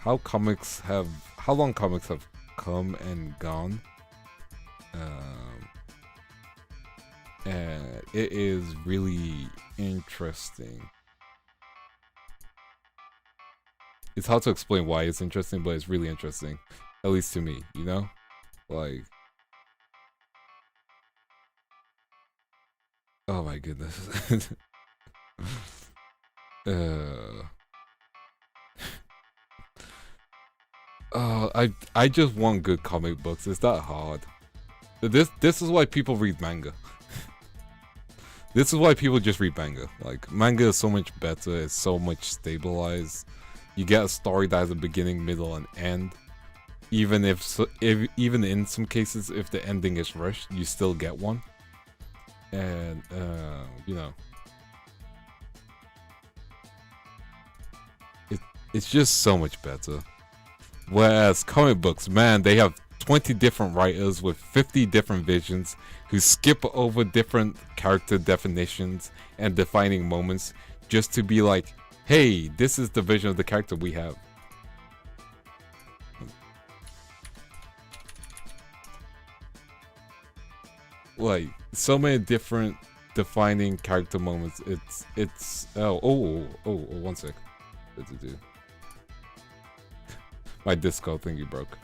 long comics have come and gone, and it is really interesting. It's hard to explain why it's interesting, but it's really interesting, at least to me, you know, like. Oh my goodness. I just want good comic books. It's that hard. This is why people read manga. This is why people just read manga. Like, manga is so much better. It's so much stabilized. You get a story that has a beginning, middle, and end. Even even in some cases, if the ending is rushed, you still get one. And you know, it's just so much better. Whereas comic books, man, they have 20 different writers with 50 different visions who skip over different character definitions and defining moments just to be like, hey, this is the vision of the character we have. Like, so many different defining character moments. It's one sec. My Discord thingy broke.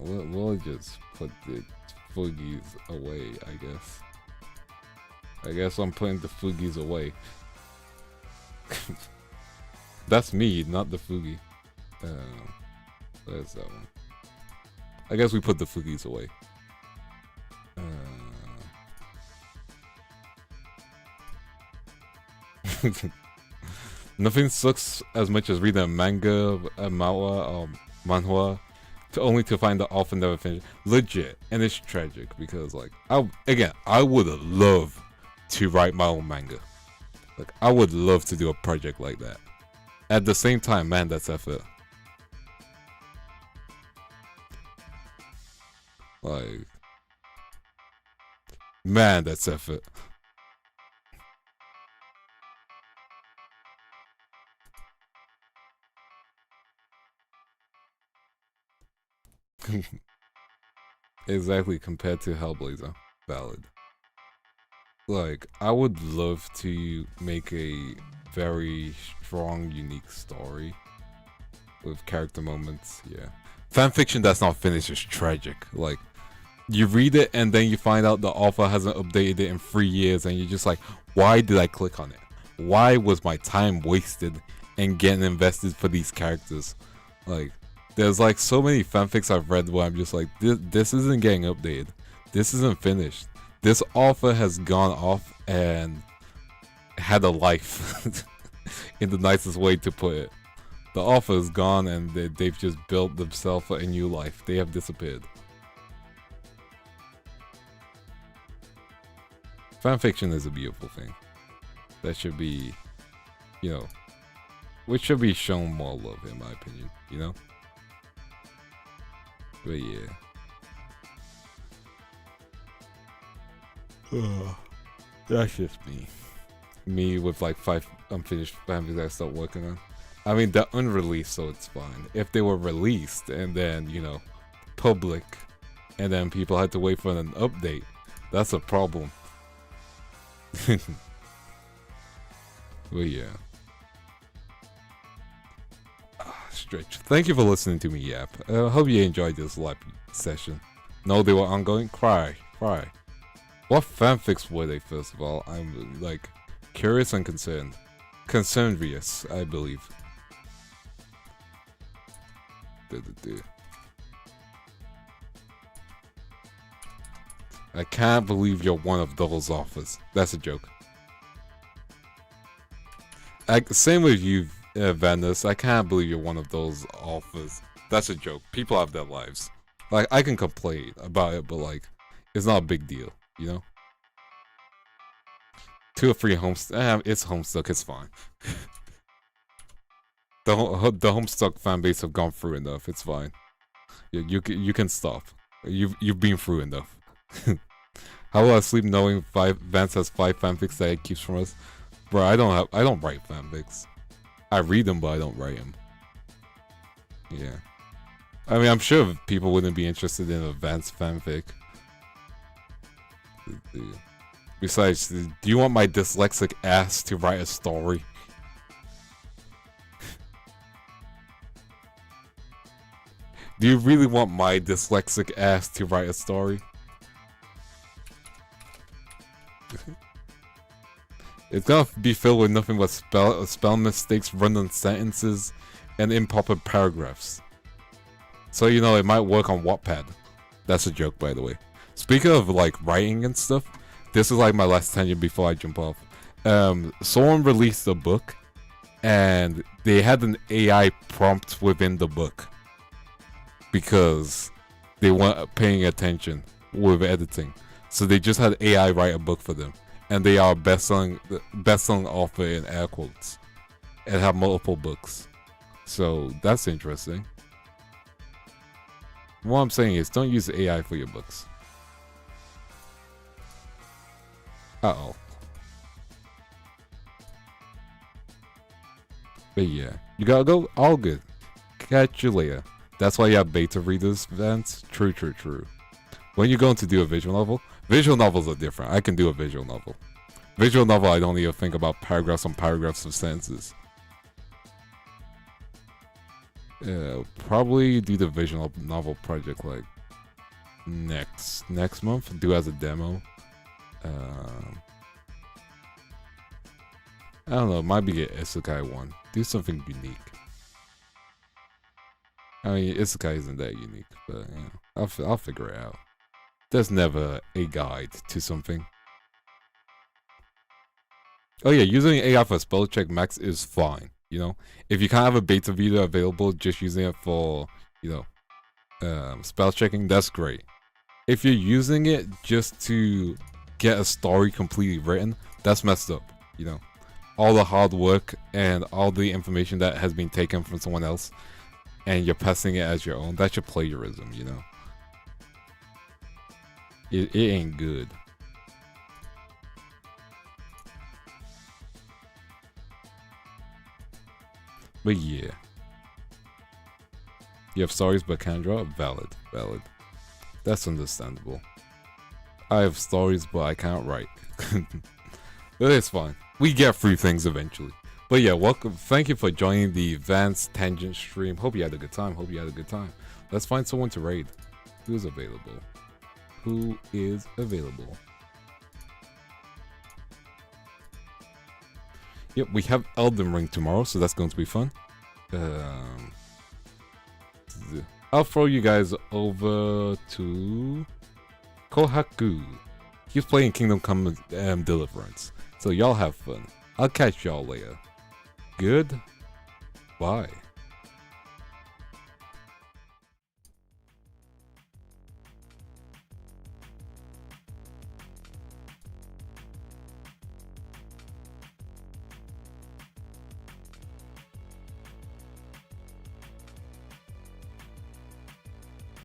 We'll just put the foogies away, I guess. I guess I'm putting the foogies away. That's me, not the foogie. There's that one. I guess we put the foogies away. Nothing sucks as much as reading a manga, a manhwa, or manhwa, only to find the author never finished. Legit, and it's tragic because, like, I would love to write my own manga. Like, I would love to do a project like that. At the same time, man, that's effort. Like, man, that's effort. Exactly, compared to Hellblazer. Valid. Like, I would love to make a very strong, unique story with character moments. Yeah, fanfiction that's not finished is tragic. Like, you read it and then you find out the author hasn't updated it in 3 years, and you're just like, why did I click on it? Why was my time wasted in getting invested for these characters? Like, there's like so many fanfics I've read where I'm just like, this isn't getting updated. This isn't finished. This author has gone off and had a life, in the nicest way to put it. The author is gone and they've just built themselves a new life. They have disappeared. Fanfiction is a beautiful thing. That should be, you know, which should be shown more love, in my opinion, you know? But yeah. That's just me. Me with like 5 unfinished fanfics I start working on. I mean, they're unreleased, so it's fine. If they were released and then, you know, public, and then people had to wait for an update, that's a problem. But yeah. Stretch. Thank you for listening to me yap. I hope you enjoyed this live session. No, they were ongoing? Cry. What fanfics were they, first of all? I'm, like, curious and concerned. Concerned-rious, I believe. I can't believe you're one of those authors. That's a joke. Same with you, Vandals. I can't believe you're one of those authors. That's a joke. People have their lives. Like, I can complain about it, but like, it's not a big deal, you know? 2 or 3 Homestuck. It's Homestuck. It's fine. The Homestuck fan base have gone through enough. It's fine. You can stop. You've been through enough. How will I sleep knowing Vance has 5 fanfics that he keeps from us? Bro, I don't write fanfics. I read them, but I don't write them. Yeah. I mean, I'm sure people wouldn't be interested in a Vance fanfic. Besides, do you want my dyslexic ass to write a story? Do you really want my dyslexic ass to write a story? It's gonna be filled with nothing but spell mistakes, random sentences, and improper paragraphs. So, you know, it might work on Wattpad. That's a joke, by the way. Speaking of, like, writing and stuff, this is, like, my last tangent before I jump off. Someone released a book, and they had an AI prompt within the book. Because they weren't paying attention with editing. So they just had AI write a book for them. And they are best-selling author in air quotes. And have multiple books. So that's interesting. What I'm saying is, don't use AI for your books. Uh-oh. But yeah, you gotta go? All good. Catch you later. That's why you have beta readers, Vance. True. When you're going to do a visual novel, visual novels are different. I can do a visual novel. Visual novel, I don't even think about paragraphs on paragraphs of sentences. Yeah, probably do the visual novel project like next month. Do as a demo. I don't know. Might be an isekai one. Do something unique. I mean, isekai isn't that unique, but you know, I'll figure it out. There's never a guide to something. Oh yeah, using AI for spell check max is fine. You know, if you can't have a beta reader available, just using it for, you know, spell checking, that's great. If you're using it just to get a story completely written, that's messed up. You know, all the hard work and all the information that has been taken from someone else, and you're passing it as your own, that's your plagiarism, you know? It ain't good. But yeah. You have stories but can't draw? Valid. Valid. That's understandable. I have stories but I can't write. But it's fine. We get through things eventually. But yeah, welcome. Thank you for joining the Advanced Tangent stream. Hope you had a good time. Hope you had a good time. Let's find someone to raid. Who's available? Who is available? Yep, we have Elden Ring tomorrow, so that's going to be fun. I'll throw you guys over to Kohaku. He's playing Kingdom Come Deliverance. So y'all have fun. I'll catch y'all later. Good. Bye.